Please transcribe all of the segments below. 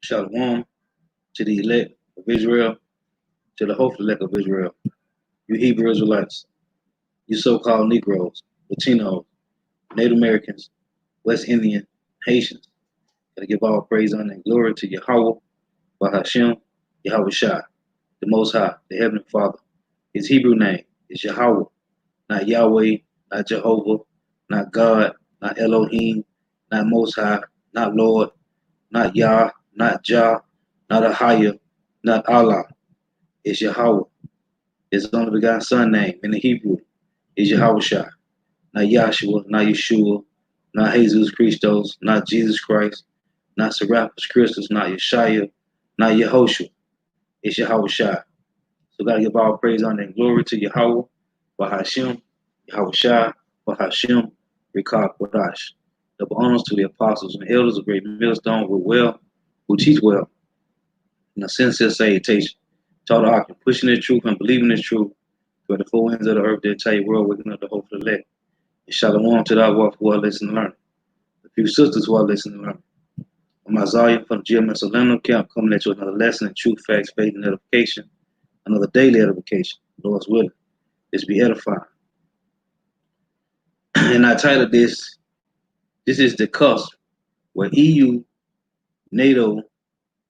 Shalom to the elect of Israel, to the hopeful elect of Israel, you Hebrew Israelites, you so-called Negroes, Latinos, Native Americans, West Indian, Haitians. Gotta give all praise, honor, and glory to Yahweh, Bahashem, Yahweh Shai, the Most High, the Heavenly Father. His Hebrew name is Yahweh, not Yahweh, not Jehovah, not God, not Elohim, not Most High, not Lord, not Yah, not Jah, not Ahaya, not Allah. It's Yahweh. His only begotten Son name in the Hebrew is Yahweh Shai, not Yahshua, not Yeshua, not Jesus Christos, not Jesus Christ, not Serapis Christus, not Yeshaya, not Yehoshua. It's Yahweh Shai. So gotta give all praise, honor, and glory to Yahweh, Bahashem, Yahweh Shai, Bahashem, Rikah Kodash. Double honors to the apostles and elders of Great Millstone who teach well, in a sincere salutation. To all the heart, pushing the truth and believing the truth, where the four winds of the earth, the entire world, waking up the hope of the elect. And shalom to the wife who are listening and learning. A few sisters who are listening and learning. I'm Isaiah from the GMS Soleno Camp, coming at you with another lesson in truth, facts, faith, and edification. Another daily edification, Lord's willing. Let's be edifying. And I titled this is the Cusp, where EU, Nato,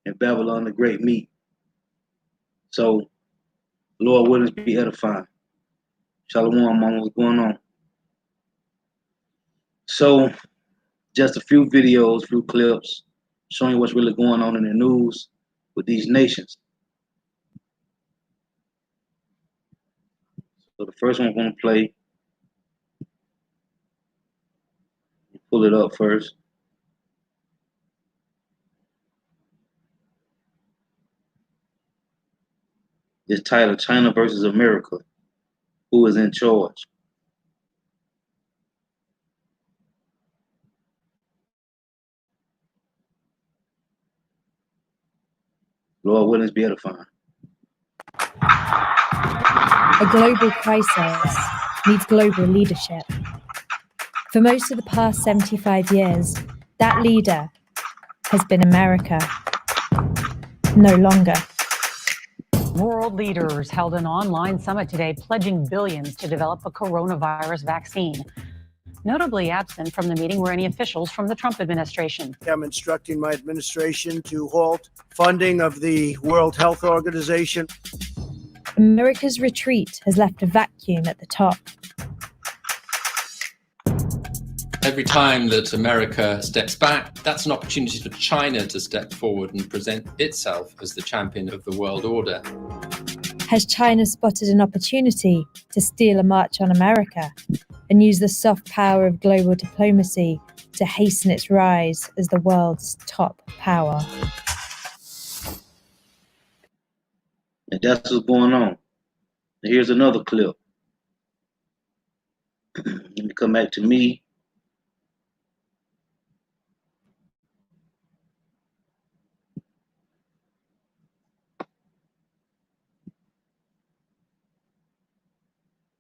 and Babylon the Great meet. So, Lord willing, be edifying. Shalom, mama, what's going on? So, just a few videos, few clips, showing you what's really going on in the news with these nations. So the first one I'm going to play, pull it up first. It's titled China versus America. Who is in charge? Lord willing, be edifying. A global crisis needs global leadership. For most of the past 75 years, that leader has been America. No longer. World leaders held an online summit today pledging billions to develop a coronavirus vaccine. Notably absent from the meeting were any officials from the Trump administration. I'm instructing my administration to halt funding of the World Health Organization. America's retreat has left a vacuum at the top. Every time that America steps back, that's an opportunity for China to step forward and present itself as the champion of the world order. Has China spotted an opportunity to steal a march on America and use the soft power of global diplomacy to hasten its rise as the world's top power? And that's what's going on. And here's another clip. Let me come back to me.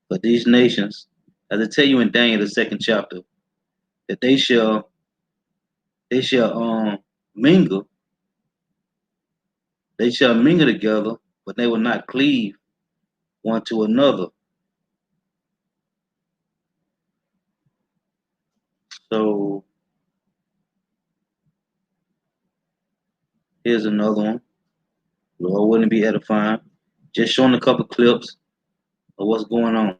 But these nations, as I tell you in Daniel, the 2nd chapter, that they shall mingle. They shall mingle together, but they will not cleave one to another. So here's another one. Lord wouldn't be edifying. Just showing a couple clips of what's going on.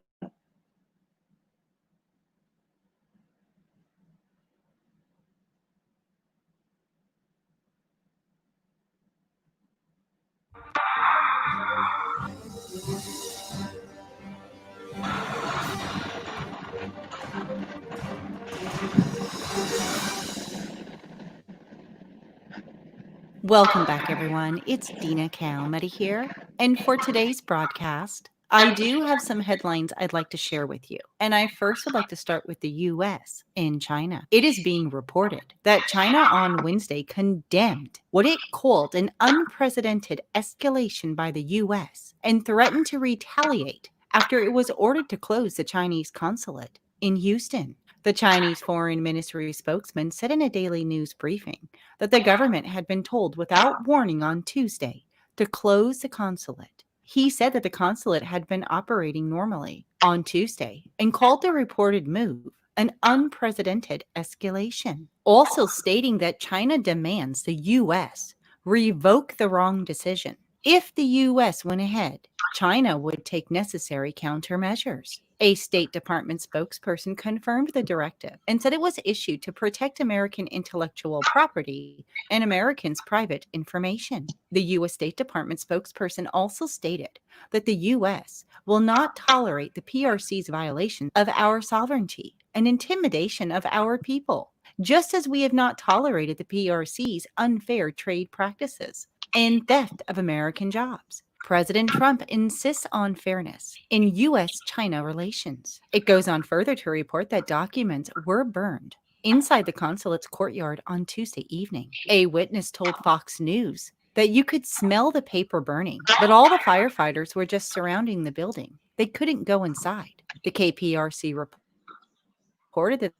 Welcome back, everyone. It's Dina Kalmety here. And for today's broadcast, I do have some headlines I'd like to share with you. And I first would like to start with the U.S. and China. It is being reported that China on Wednesday condemned what it called an unprecedented escalation by the U.S. and threatened to retaliate after it was ordered to close the Chinese consulate in Houston. The Chinese Foreign Ministry spokesman said in a daily news briefing that the government had been told without warning on Tuesday to close the consulate. He said that the consulate had been operating normally on Tuesday and called the reported move an unprecedented escalation, also stating that China demands the U.S. revoke the wrong decision. If the U.S. went ahead, China would take necessary countermeasures. A State Department spokesperson confirmed the directive and said it was issued to protect American intellectual property and Americans' private information. The U.S. State Department spokesperson also stated that the U.S. will not tolerate the PRC's violation of our sovereignty and intimidation of our people, just as we have not tolerated the PRC's unfair trade practices and theft of American jobs. President Trump insists on fairness in U.S.-China relations. It goes on further to report that documents were burned inside the consulate's courtyard on Tuesday evening. A witness told Fox News that you could smell the paper burning, but all the firefighters were just surrounding the building. They couldn't go inside. The KPRC reported that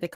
the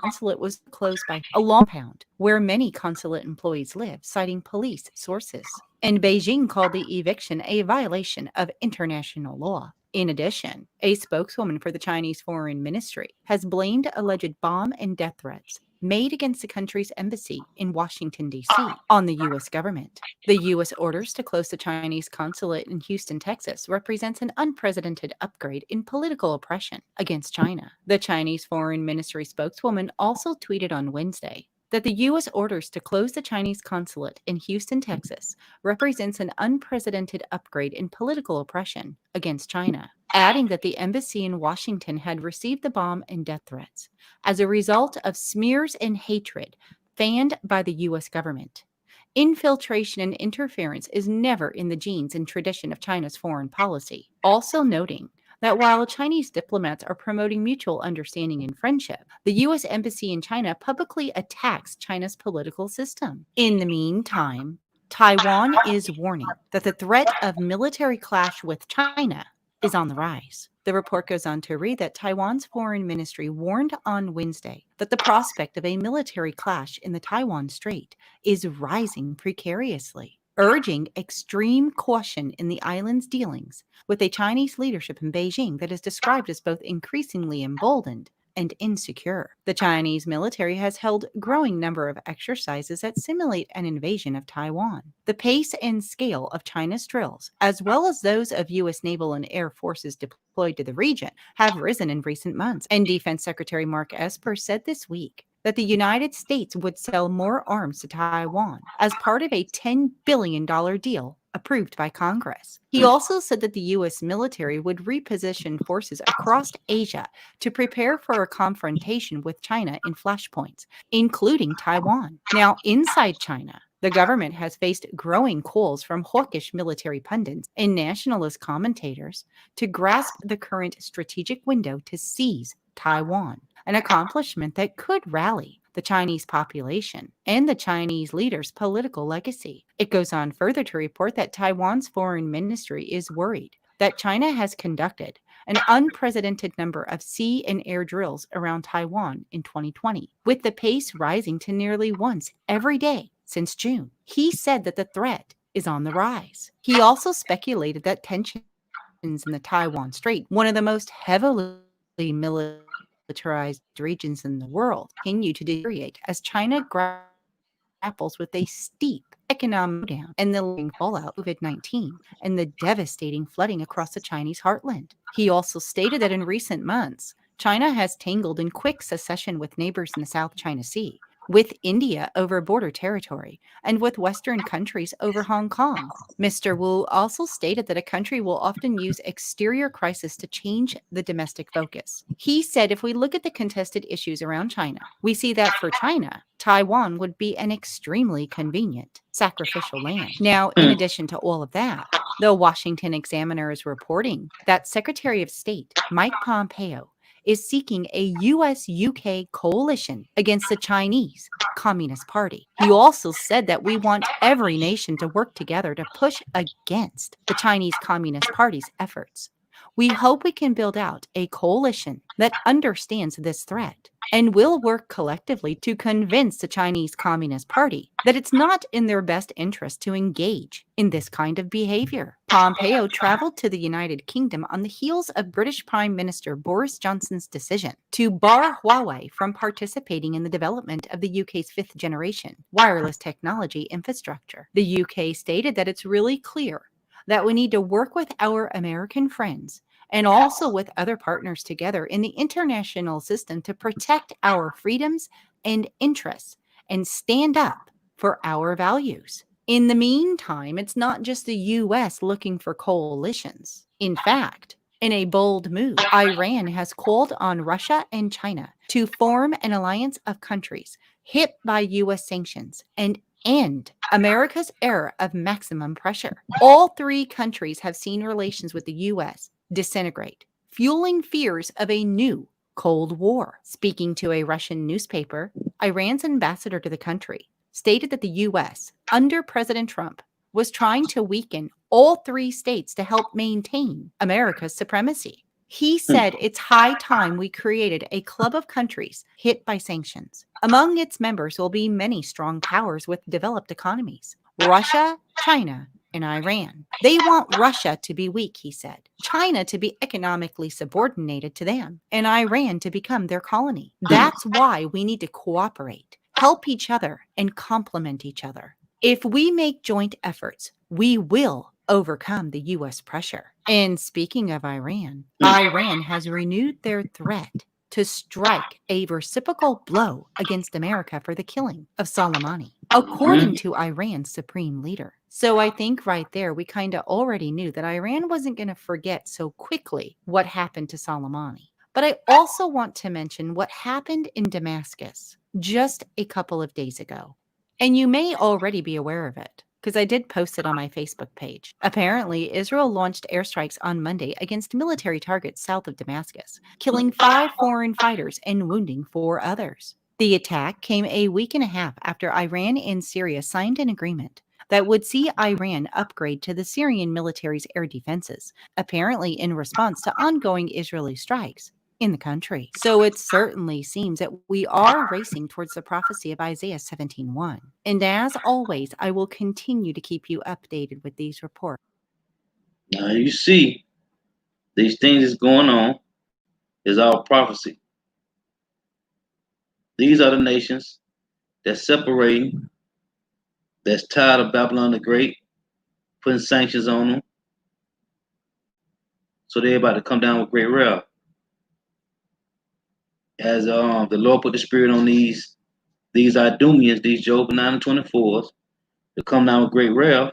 consulate was closed by a compound where many consulate employees live, citing police sources. And Beijing called the eviction a violation of international law. In addition, a spokeswoman for the Chinese Foreign Ministry has blamed alleged bomb and death threats made against the country's embassy in Washington, D.C. on the U.S. government. The U.S. orders to close the Chinese consulate in Houston, Texas represents an unprecedented upgrade in political oppression against China. The Chinese Foreign Ministry spokeswoman also tweeted on Wednesday that the U.S. orders to close the Chinese consulate in Houston, Texas represents an unprecedented upgrade in political oppression against China, adding that the embassy in Washington had received the bomb and death threats as a result of smears and hatred fanned by the U.S. government. Infiltration and interference is never in the genes and tradition of China's foreign policy. Also noting that while Chinese diplomats are promoting mutual understanding and friendship, the U.S. Embassy in China publicly attacks China's political system. In the meantime, Taiwan is warning that the threat of military clash with China is on the rise. The report goes on to read that Taiwan's foreign ministry warned on Wednesday that the prospect of a military clash in the Taiwan Strait is rising precariously, urging extreme caution in the island's dealings with a Chinese leadership in Beijing that is described as both increasingly emboldened and insecure. The Chinese military has held a growing number of exercises that simulate an invasion of Taiwan. The pace and scale of China's drills, as well as those of U.S. naval and air forces deployed to the region, have risen in recent months. And Defense Secretary Mark Esper said this week that the United States would sell more arms to Taiwan as part of a $10 billion deal approved by Congress. He also said that the U.S. military would reposition forces across Asia to prepare for a confrontation with China in flashpoints, including Taiwan. Now, inside China, the government has faced growing calls from hawkish military pundits and nationalist commentators to grasp the current strategic window to seize Taiwan, an accomplishment that could rally the Chinese population and the Chinese leader's political legacy. It goes on further to report that Taiwan's foreign ministry is worried that China has conducted an unprecedented number of sea and air drills around Taiwan in 2020, with the pace rising to nearly once every day since June. He said that the threat is on the rise. He also speculated that tensions in the Taiwan Strait, one of the most heavily militarized regions in the world, continue to deteriorate as China grapples with a steep economic down and the lingering fallout of COVID-19 and the devastating flooding across the Chinese heartland. He also stated that in recent months, China has tangled in quick succession with neighbors in the South China Sea, with India over border territory, and with Western countries over Hong Kong. Mr. Wu also stated that a country will often use exterior crisis to change the domestic focus. He said, if we look at the contested issues around China, we see that for China, Taiwan would be an extremely convenient sacrificial lamb. Now, in addition to all of that, the Washington Examiner is reporting that Secretary of State Mike Pompeo is seeking a U.S.-UK coalition against the Chinese Communist Party. He also said that we want every nation to work together to push against the Chinese Communist Party's efforts. We hope we can build out a coalition that understands this threat and will work collectively to convince the Chinese Communist Party that it's not in their best interest to engage in this kind of behavior. Pompeo traveled to the United Kingdom on the heels of British Prime Minister Boris Johnson's decision to bar Huawei from participating in the development of the UK's fifth generation wireless technology infrastructure. The UK stated that it's really clear that we need to work with our American friends and also with other partners together in the international system to protect our freedoms and interests and stand up for our values. In the meantime, it's not just the US looking for coalitions. In fact, in a bold move, Iran has called on Russia and China to form an alliance of countries hit by US sanctions and end America's era of maximum pressure. All three countries have seen relations with the US disintegrate, fueling fears of a new Cold War. Speaking to a Russian newspaper, Iran's ambassador to the country stated that the US, under President Trump, was trying to weaken all three states to help maintain America's supremacy. He said it's high time we created a club of countries hit by sanctions. Among its members will be many strong powers with developed economies: Russia, China, and Iran. They want Russia to be weak, he said, China to be economically subordinated to them, and Iran to become their colony. That's why we need to cooperate, help each other, and complement each other. If we make joint efforts, we will overcome the U.S. pressure. And speaking of Iran, Iran has renewed their threat to strike a reciprocal blow against America for the killing of Soleimani, according to Iran's supreme leader. So I think right there, we kind of already knew that Iran wasn't going to forget so quickly what happened to Soleimani. But I also want to mention what happened in Damascus just a couple of days ago. And you may already be aware of it, because I did post it on my Facebook page. Apparently, Israel launched airstrikes on Monday against military targets south of Damascus, killing 5 foreign fighters and wounding 4 others. The attack came a week and a half after Iran and Syria signed an agreement that would see Iran upgrade to the Syrian military's air defenses, apparently in response to ongoing Israeli strikes in the country. So it certainly seems that we are racing towards the prophecy of Isaiah 17:1. And as always, I will continue to keep you updated with these reports. Now you see, these things that's going on is all prophecy. These are the nations that's separating, that's tired of Babylon the Great, putting sanctions on them. So they're about to come down with great wrath. As the Lord put the spirit on these Idumeans, these Job 9 and 24s, to come down with great wrath,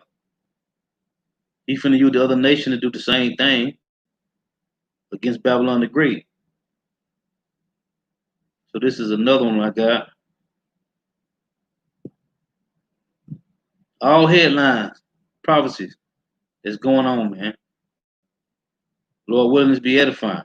He finna use the other nation to do the same thing against Babylon the Great. So this is another one I got. All headlines, prophecies that's going on, man. Lord willing, this be edifying.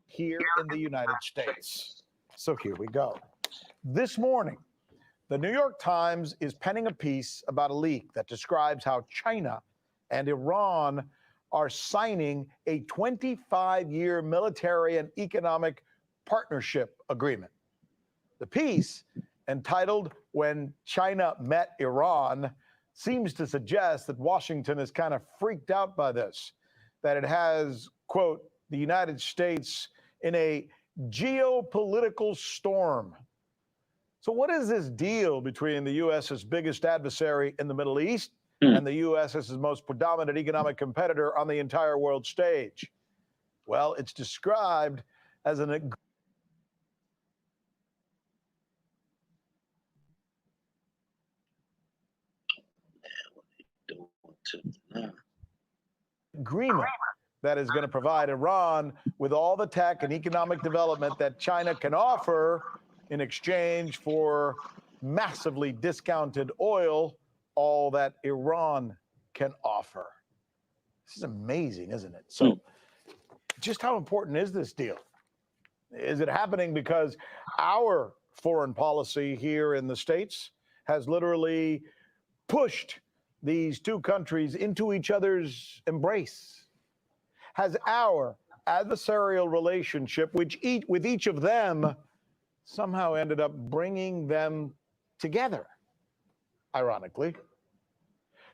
Here in the United States. So here we go. This morning, the New York Times is penning a piece about a leak that describes how China and Iran are signing a 25-year military and economic partnership agreement. The piece, entitled "When China Met Iran," seems to suggest that Washington is kind of freaked out by this, that it has, quote, the United States in a geopolitical storm. So what is this deal between the U.S.'s biggest adversary in the Middle East and the U.S.'s most predominant economic competitor on the entire world stage? Well, it's described as an agreement that is going to provide Iran with all the tech and economic development that China can offer in exchange for massively discounted oil, all that Iran can offer. This is amazing, isn't it? So just how important is this deal? Is it happening because our foreign policy here in the States has literally pushed these two countries into each other's embrace? Has our adversarial relationship, with each of them, somehow ended up bringing them together, ironically?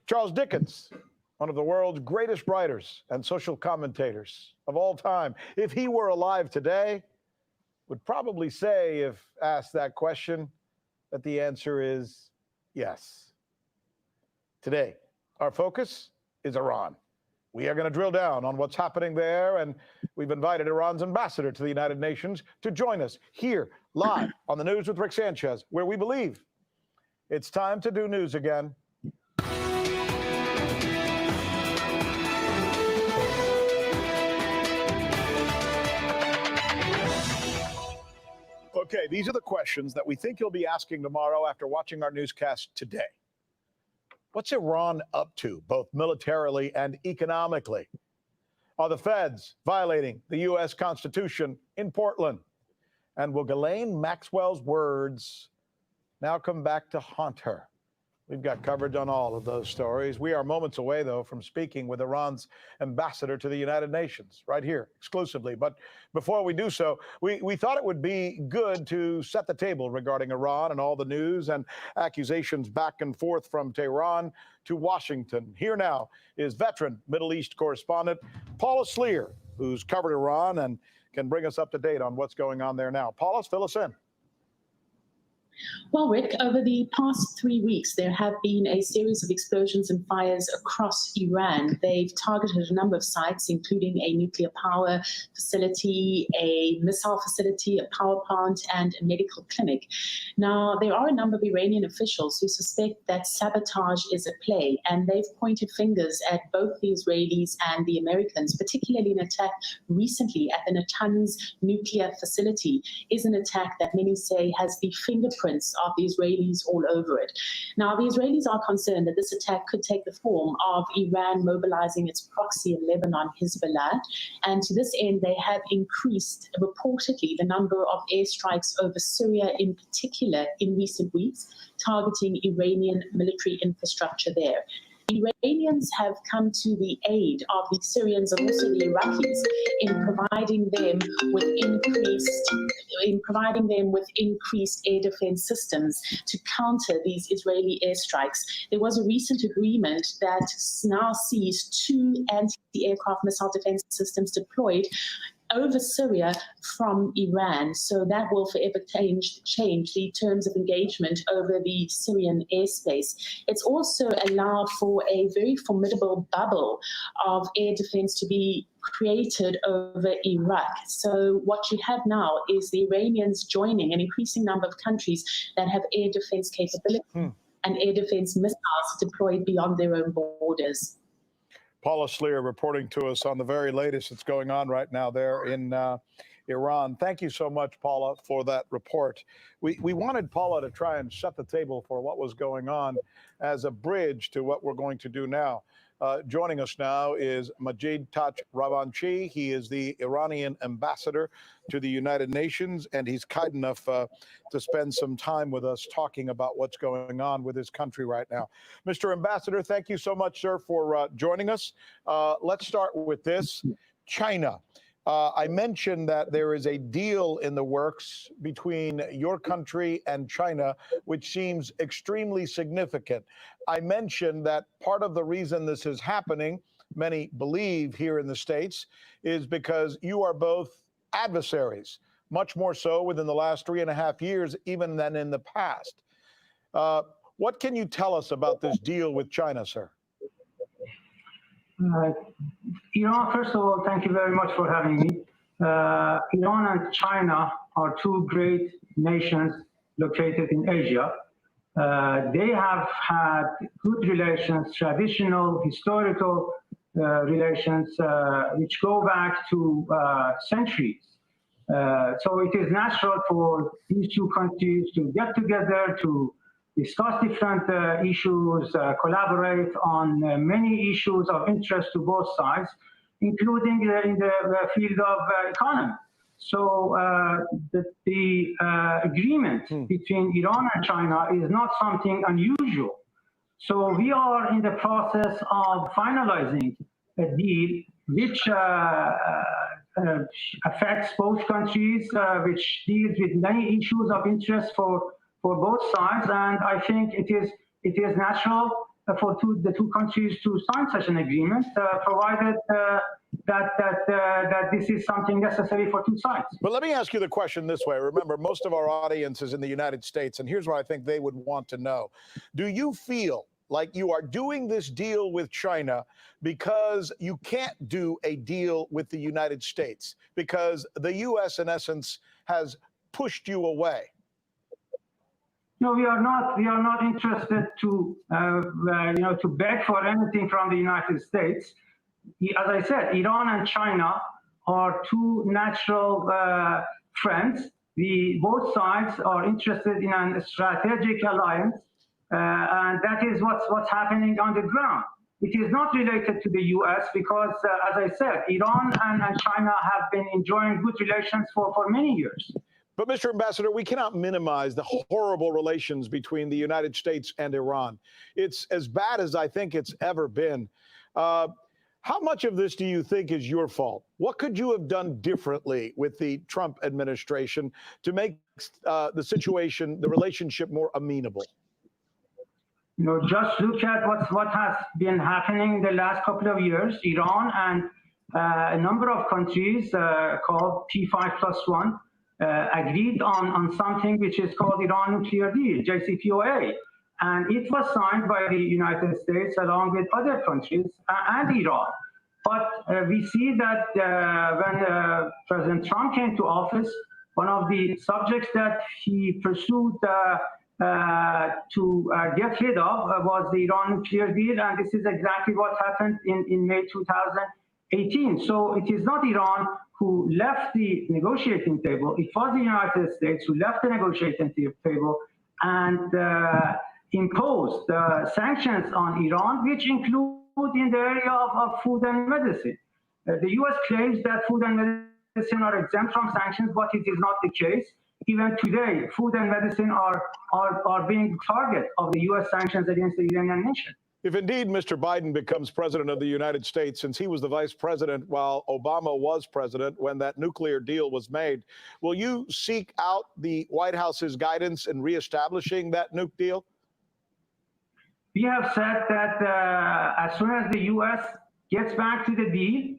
Charles Dickens, one of the world's greatest writers and social commentators of all time, if he were alive today, would probably say, if asked that question, that the answer is yes. Today, our focus is Iran. We are going to drill down on what's happening there, and we've invited Iran's ambassador to the United Nations to join us here live on the News with Rick Sanchez, where we believe it's time to do news again. Okay, these are the questions that we think you'll be asking tomorrow after watching our newscast today. What's Iran up to, both militarily and economically? Are the feds violating the U.S. Constitution in Portland? And will Ghislaine Maxwell's words now come back to haunt her? We've got coverage on all of those stories. We are moments away, though, from speaking with Iran's ambassador to the United Nations right here exclusively. But before we do so, we thought it would be good to set the table regarding Iran and all the news and accusations back and forth from Tehran to Washington. Here now is veteran Middle East correspondent Paula Sleer, who's covered Iran and can bring us up to date on what's going on there now. Paula, fill us in. Well, Rick, over the past 3 weeks, there have been a series of explosions and fires across Iran. They've targeted a number of sites, including a nuclear power facility, a missile facility, a power plant, and a medical clinic. Now, there are a number of Iranian officials who suspect that sabotage is at play, and they've pointed fingers at both the Israelis and the Americans, particularly an attack recently at the Natanz nuclear facility is an attack that many say has the fingerprint of the Israelis all over it. Now, the Israelis are concerned that this attack could take the form of Iran mobilizing its proxy in Lebanon, Hezbollah, and to this end, they have increased, reportedly, the number of airstrikes over Syria in particular in recent weeks, targeting Iranian military infrastructure there. Iranians have come to the aid of the Syrians and also the Iraqis in providing them with increased air defense systems to counter these Israeli airstrikes. There was a recent agreement that now sees 2 anti-aircraft missile defense systems deployed over Syria from Iran. So that will forever change the terms of engagement over the Syrian airspace. It's also allowed for a very formidable bubble of air defense to be created over Iraq. So what you have now is the Iranians joining an increasing number of countries that have air defense capability and air defense missiles deployed beyond their own borders. Paula Sleer reporting to us on the very latest that's going on right now there in Iran. Thank you so much, Paula, for that report. We wanted Paula to try and set the table for what was going on as a bridge to what we're going to do now. Joining us now is Majid Tach Ravanchi. He is the Iranian ambassador to the United Nations, and he's kind enough to spend some time with us talking about what's going on with his country right now. Mr. Ambassador, thank you so much, sir, for joining us. Let's start with this. China. I mentioned that there is a deal in the works between your country and China, which seems extremely significant. I mentioned that part of the reason this is happening, many believe here in the States, is because you are both adversaries, much more so within the last 3.5 years, even than in the past. What can you tell us about this deal with China, sir? Iran, first of all, thank you very much for having me. Iran and China are 2 great nations located in Asia. They have had good relations, traditional, historical relations, which go back to centuries. So it is natural for these 2 countries to get together, to discuss different issues, collaborate on many issues of interest to both sides, including in the field of economy. So the agreement between Iran and China is not something unusual. So we are in the process of finalizing a deal which affects both countries, which deals with many issues of interest for both sides. And I think it is natural for the two countries to sign such an agreement, provided that this is something necessary for two sides. But let me ask you the question this way. Remember, most of our audience is in the United States, and here's what I think they would want to know. Do you feel like you are doing this deal with China because you can't do a deal with the United States, because the U.S., in essence, has pushed you away? No, we are not. We are not interested to, to beg for anything from the United States. As I said, Iran and China are two natural friends. Both sides are interested in a strategic alliance, and that is what's happening on the ground. It is not related to the U.S. because, as I said, Iran and China have been enjoying good relations for many years. But, Mr. Ambassador, we cannot minimize the horrible relations between the United States and Iran. It's as bad as I think it's ever been. How much of this do you think is your fault? What could you have done differently with the Trump administration to make the situation, the relationship, more amenable? Just look at what has been happening in the last couple of years. Iran and a number of countries called P5+1 agreed on something which is called Iran Nuclear Deal, JCPOA. And it was signed by the United States along with other countries and Iran. But we see that when President Trump came to office, one of the subjects that he pursued to get rid of was the Iran nuclear deal. And this is exactly what happened in May 2018. So it is not Iran who left the negotiating table. It was the United States who left the negotiating table and imposed sanctions on Iran, which include in the area of food and medicine. The U.S. claims that food and medicine are exempt from sanctions, but it is not the case. Even today, food and medicine are being target of the U.S. sanctions against the Iranian nation. If indeed Mr. Biden becomes president of the United States, since he was the vice president while Obama was president when that nuclear deal was made, will you seek out the White House's guidance in reestablishing that nuke deal? We have said that as soon as the U.S. gets back to the deal,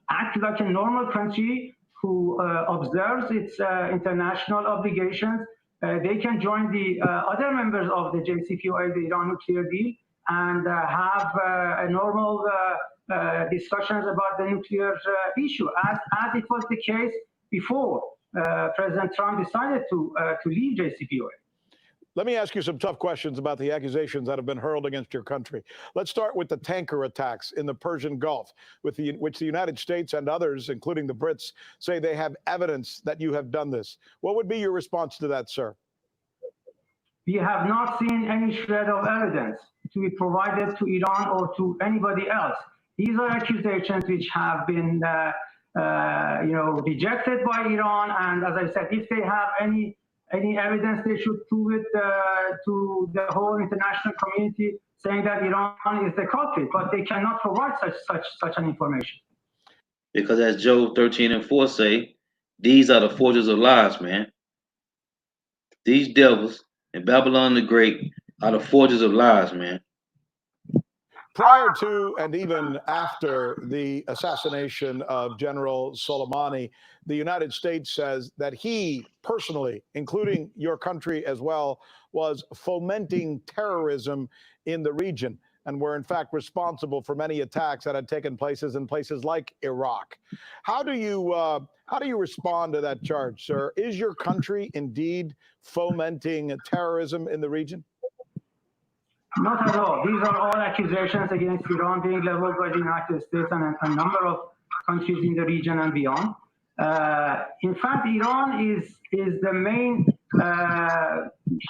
act like a normal country who observes its international obligations, they can join the other members of the JCPOA, the Iran nuclear deal, and have a normal discussions about the nuclear issue, as it was the case before President Trump decided to leave JCPOA. Let me ask you some tough questions about the accusations that have been hurled against your country. Let's start with the tanker attacks in the Persian Gulf, which the United States and others, including the Brits, say they have evidence that you have done this. What would be your response to that, sir? We have not seen any shred of evidence to be provided to Iran or to anybody else. These are accusations which have been, rejected by Iran. And as I said, if they have any evidence, they should prove it to the whole international community, saying that Iran is the culprit, but they cannot provide such an information. Because as Job 13:4 say, these are the forges of lies, man. These devils in Babylon the Great are the forges of lies, man. Prior to and even after the assassination of General Soleimani, the United States says that he personally, including your country as well, was fomenting terrorism in the region and were in fact responsible for many attacks that had taken place in places like Iraq. How do you respond to that charge, sir? Is your country indeed fomenting terrorism in the region? Not at all. These are all accusations against Iran being leveled by the United States and a number of countries in the region and beyond. In fact, Iran is the main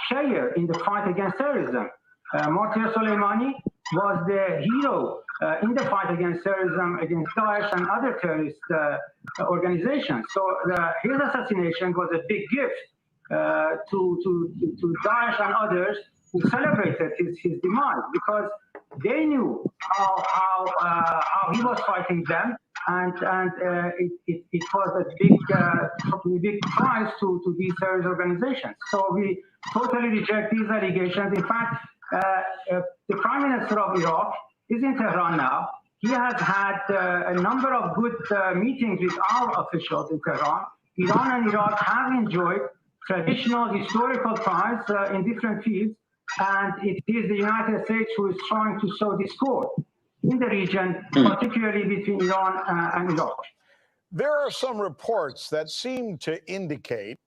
player in the fight against terrorism. Martyr Soleimani was the hero in the fight against terrorism, against Daesh and other terrorist organizations. So his assassination was a big gift to Daesh and others who celebrated his demise, because they knew how he was fighting them, and it was a big prize to these terrorist organizations. So we totally reject these allegations. In fact, the Prime Minister of Iraq is in Tehran now. He has had a number of good meetings with our officials in Tehran. Iran and Iraq have enjoyed traditional historical ties in different fields, and it is the United States who is trying to sow discord in the region, particularly between Iran and Iraq. There are some reports that seem to indicate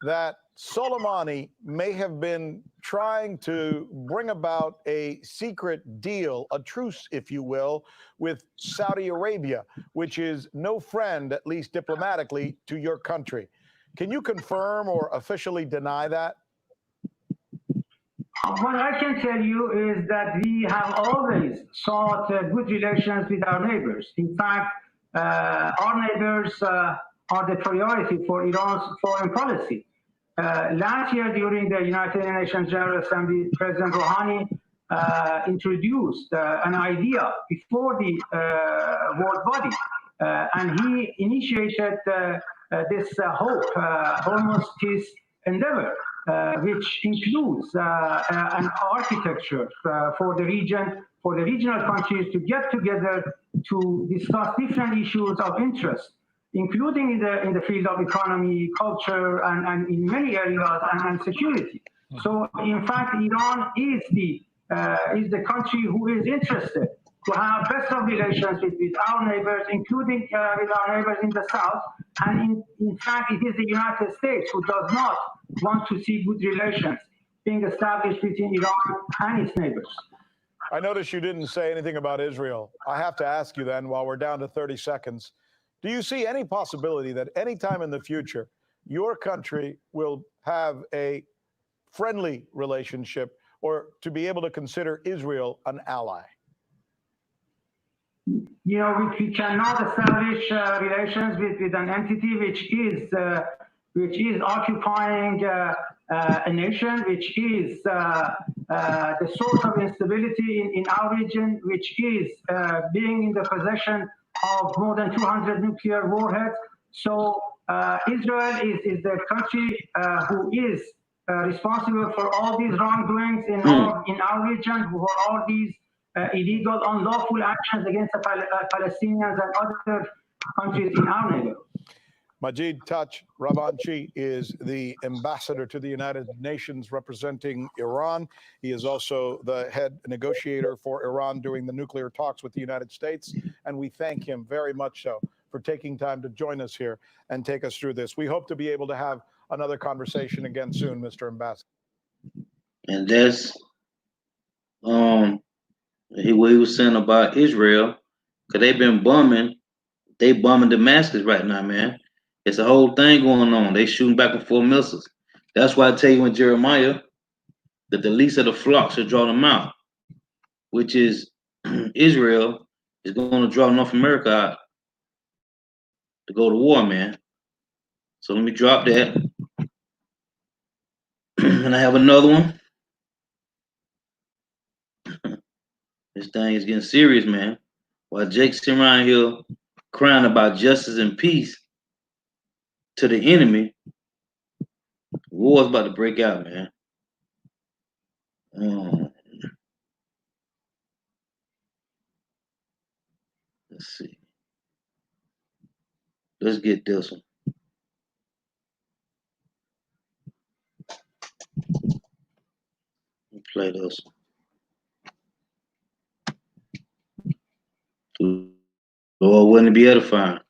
that Soleimani may have been trying to bring about a secret deal, a truce, if you will, with Saudi Arabia, which is no friend, at least diplomatically, to your country. Can you confirm or officially deny that? What I can tell you is that we have always sought good relations with our neighbors. In fact, our neighbors are the priority for Iran's foreign policy. Last year, during the United Nations General Assembly, President Rouhani introduced an idea before the world body, and he initiated this Hormuz peace endeavor, which includes an architecture for the region, for the regional countries to get together to discuss different issues of interest, including in the field of economy, culture, and in many areas, and security. So, in fact, Iran is the country who is interested to have best of relations with our neighbors, including with our neighbors in the south. And in fact, it is the United States who does not want to see good relations being established between Iran and its neighbors. I noticed you didn't say anything about Israel. I have to ask you then, while we're down to 30 seconds, do you see any possibility that any time in the future, your country will have a friendly relationship, or to be able to consider Israel an ally? You know, we cannot establish relations with an entity which is occupying a nation, which is the source of instability in our region, which is being in the possession of more than 200 nuclear warheads. So Israel is the country who is responsible for all these wrongdoings in our region, for all these illegal, unlawful actions against the Palestinians and other countries in our neighborhood. Majid Touch Ravanchi is the ambassador to the United Nations representing Iran. He is also the head negotiator for Iran during the nuclear talks with the United States. And we thank him very much so for taking time to join us here and take us through this. We hope to be able to have another conversation again soon, Mr. Ambassador. And that's what he was saying about Israel, because they've been bombing. They bombing Damascus right now, man. It's a whole thing going on. They shooting back and forth missiles. That's why I tell you in Jeremiah that the least of the flock should draw them out, which is Israel is going to draw North America out to go to war, man. So let me drop that. And I have another one. This thing is getting serious, man. While Jake's sitting around here crying about justice and peace to the enemy, war's about to break out, man. Let's see. Let's get this one. Let me play this one. Lord, wouldn't it be edifying?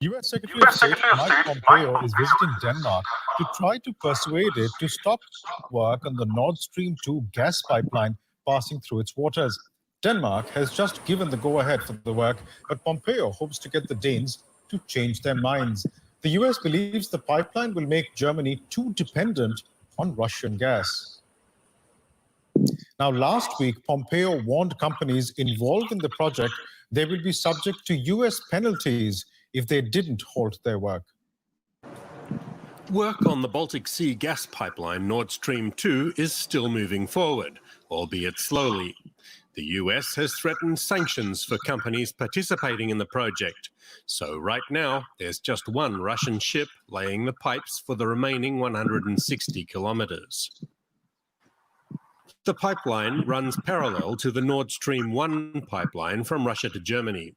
U.S. Secretary of State Mike Pompeo is visiting Denmark to try to persuade it to stop work on the Nord Stream 2 gas pipeline passing through its waters. Denmark has just given the go-ahead for the work, but Pompeo hopes to get the Danes to change their minds. The U.S. believes the pipeline will make Germany too dependent on Russian gas. Now, last week, Pompeo warned companies involved in the project they will be subject to US penalties if they didn't halt their work. Work on the Baltic Sea gas pipeline Nord Stream 2 is still moving forward, albeit slowly. The US has threatened sanctions for companies participating in the project. So right now, there's just one Russian ship laying the pipes for the remaining 160 kilometers. The pipeline runs parallel to the Nord Stream 1 pipeline from Russia to Germany,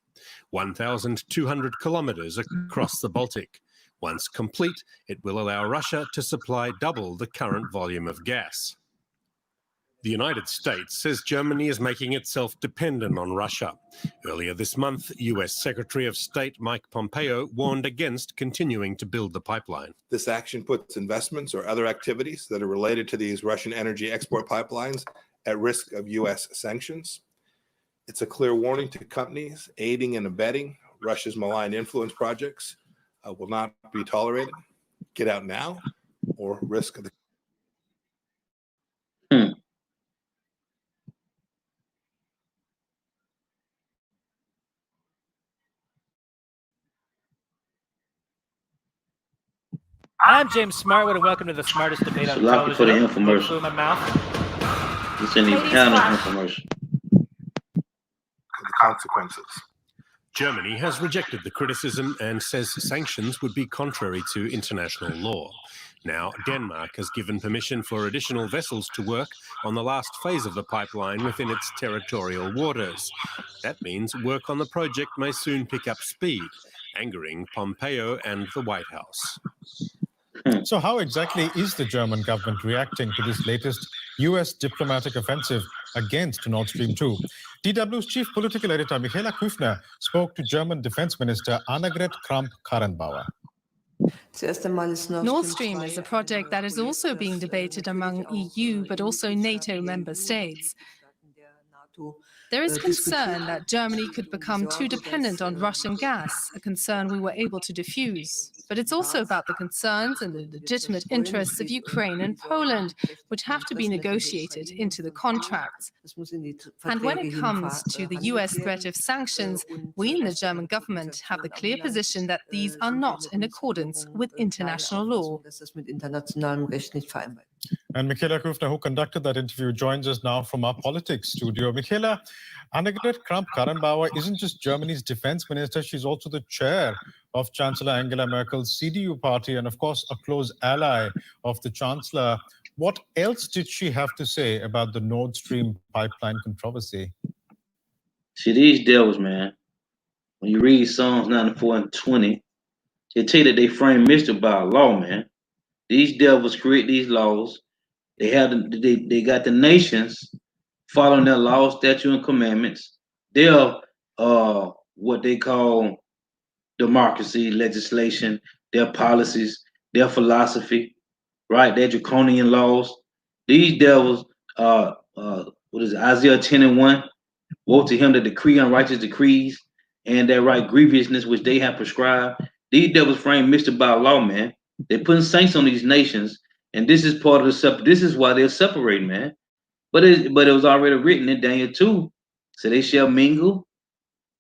1,200 kilometers across the Baltic. Once complete, it will allow Russia to supply double the current volume of gas. The United States says Germany is making itself dependent on Russia. Earlier this month, US Secretary of State Mike Pompeo warned against continuing to build the pipeline. This action puts investments or other activities that are related to these Russian energy export pipelines at risk of US sanctions. It's a clear warning to companies aiding and abetting Russia's malign influence projects will not be tolerated. Get out now or risk the I'm James Smartwood, and welcome to the smartest debate on Lucky for the television. infomercial. In my mouth. It's in the counter infomercial. the consequences. Germany has rejected the criticism and says sanctions would be contrary to international law. Now, Denmark has given permission for additional vessels to work on the last phase of the pipeline within its territorial waters. That means work on the project may soon pick up speed, angering Pompeo and the White House. So how exactly is the German government reacting to this latest US diplomatic offensive against Nord Stream 2? DW's chief political editor Michaela Küffner spoke to German Defense Minister Annegret Kramp-Karrenbauer. Nord Stream is a project that is also being debated among EU but also NATO member states. There is concern that Germany could become too dependent on Russian gas, a concern we were able to diffuse. But it's also about the concerns and the legitimate interests of Ukraine and Poland, which have to be negotiated into the contracts. And when it comes to the US threat of sanctions, we in the German government have the clear position that these are not in accordance with international law. And Michaela Küffner, who conducted that interview, joins us now from our politics studio. Michaela, Annegret Kramp-Karrenbauer isn't just Germany's defense minister, she's also the chair of Chancellor Angela Merkel's CDU party and, of course, a close ally of the Chancellor. What else did she have to say about the Nord Stream pipeline controversy? See, these devils, man, when you read Psalms 94 and 20, they tell you that they frame mystery by law, man. These devils create these laws. They got the nations following their laws, statutes, and commandments. They're what they call democracy, legislation, their policies, their philosophy, right? Their draconian laws. These devils, what is it, Isaiah 10 and 1? Woe to him that decree unrighteous decrees and that right grievousness which they have prescribed. These devils frame mystery by law, man. They're putting saints on these nations, and this is part of the this is why they're separating, man. But it was already written in Daniel 2. So they shall mingle.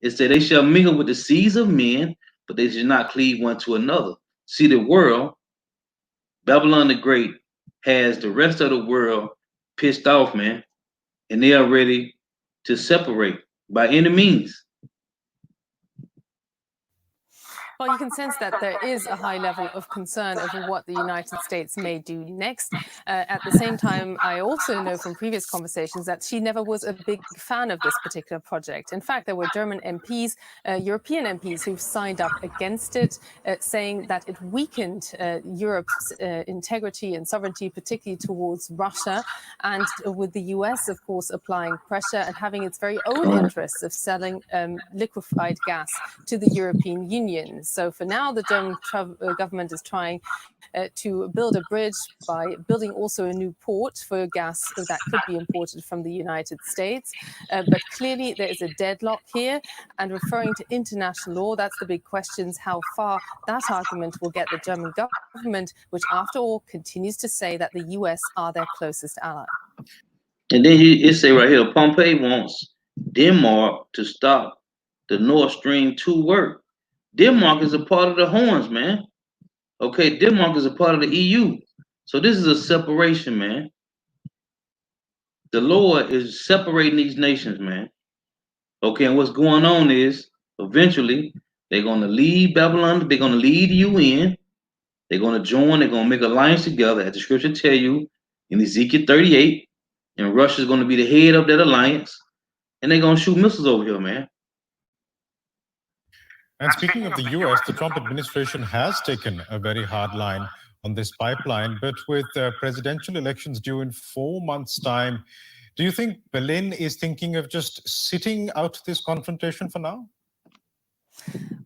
It said they shall mingle with the seeds of men, but they should not cleave one to another. See, the world, Babylon the Great, has the rest of the world pissed off, man, and they are ready to separate by any means. Well, you can sense that there is a high level of concern over what the United States may do next. At the same time, I also know from previous conversations that she never was a big fan of this particular project. In fact, there were German MPs, European MPs who've signed up against it, saying that it weakened Europe's integrity and sovereignty, particularly towards Russia, and with the US, of course, applying pressure and having its very own interests of selling liquefied gas to the European Union. So for now, the German government is trying to build a bridge by building also a new port for gas that could be imported from the United States. But clearly there is a deadlock here, and referring to international law, that's the big question, how far that argument will get the German government, which after all continues to say that the US are their closest ally. And then it say right here, Pompey wants Denmark to stop the Nord Stream 2 work. Denmark is a part of the horns, man. Okay, Denmark is a part of the EU. So this is a separation, man. The Lord is separating these nations, man. Okay, and what's going on is eventually they're going to leave Babylon. They're going to leave the UN. They're going to join. They're going to make alliance together, as the scripture tell you in Ezekiel 38. And Russia's going to be the head of that alliance. And they're going to shoot missiles over here, man. And speaking of the US, the Trump administration has taken a very hard line on this pipeline, but with presidential elections due in 4 months' time, do you think Berlin is thinking of just sitting out this confrontation for now?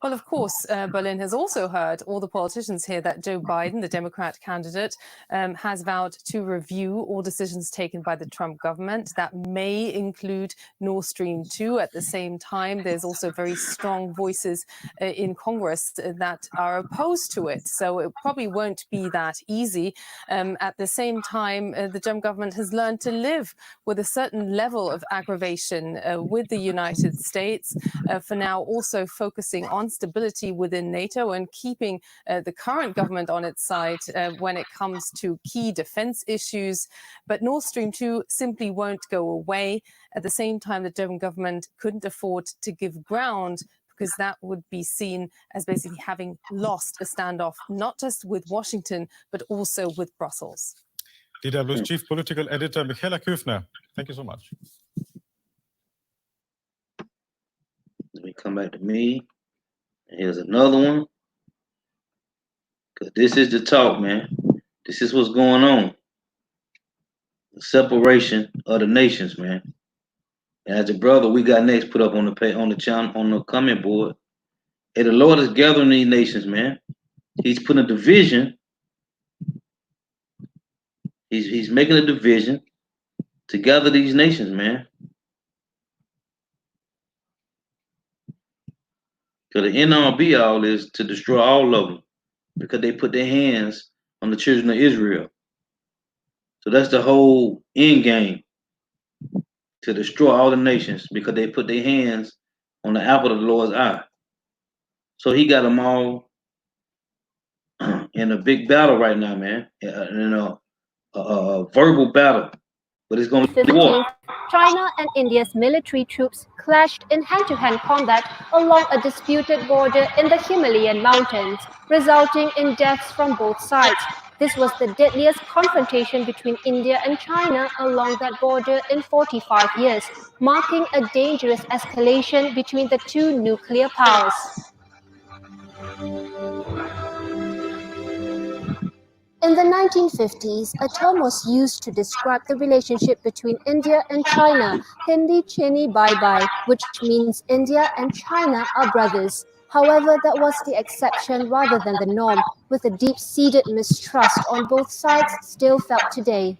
Well, of course, Berlin has also heard all the politicians here that Joe Biden, the Democrat candidate, has vowed to review all decisions taken by the Trump government. That may include Nord Stream 2. At the same time, there's also very strong voices in Congress that are opposed to it. So it probably won't be that easy. At the same time, the Trump government has learned to live with a certain level of aggravation with the United States. For now, also focusing on stability within NATO and keeping the current government on its side when it comes to key defense issues. But Nord Stream 2 simply won't go away. At the same time, the German government couldn't afford to give ground because that would be seen as basically having lost a standoff, not just with Washington, but also with Brussels. DW's chief political editor, Michaela Küfner, thank you so much. Let me come back to me. Here's another one. Because this is the talk, man. This is what's going on. The separation of the nations, man. And as a brother, we got next put up on the channel, on the comment board. Hey, the Lord is gathering these nations, man. He's putting a division. He's making a division to gather these nations, man. Because the end all be all is to destroy all of them because they put their hands on the children of Israel. So that's the whole end game, to destroy all the nations because they put their hands on the apple of the Lord's eye. So he got them all in a big battle right now, man. In a verbal battle, but it's going to be war. China and India's military troops clashed in hand-to-hand combat along a disputed border in the Himalayan mountains, resulting in deaths from both sides. This was the deadliest confrontation between India and China along that border in 45 years, marking a dangerous escalation between the two nuclear powers. In the 1950s, a term was used to describe the relationship between India and China, Hindi Chini Bye Bye, which means India and China are brothers. However, that was the exception rather than the norm, with a deep-seated mistrust on both sides still felt today.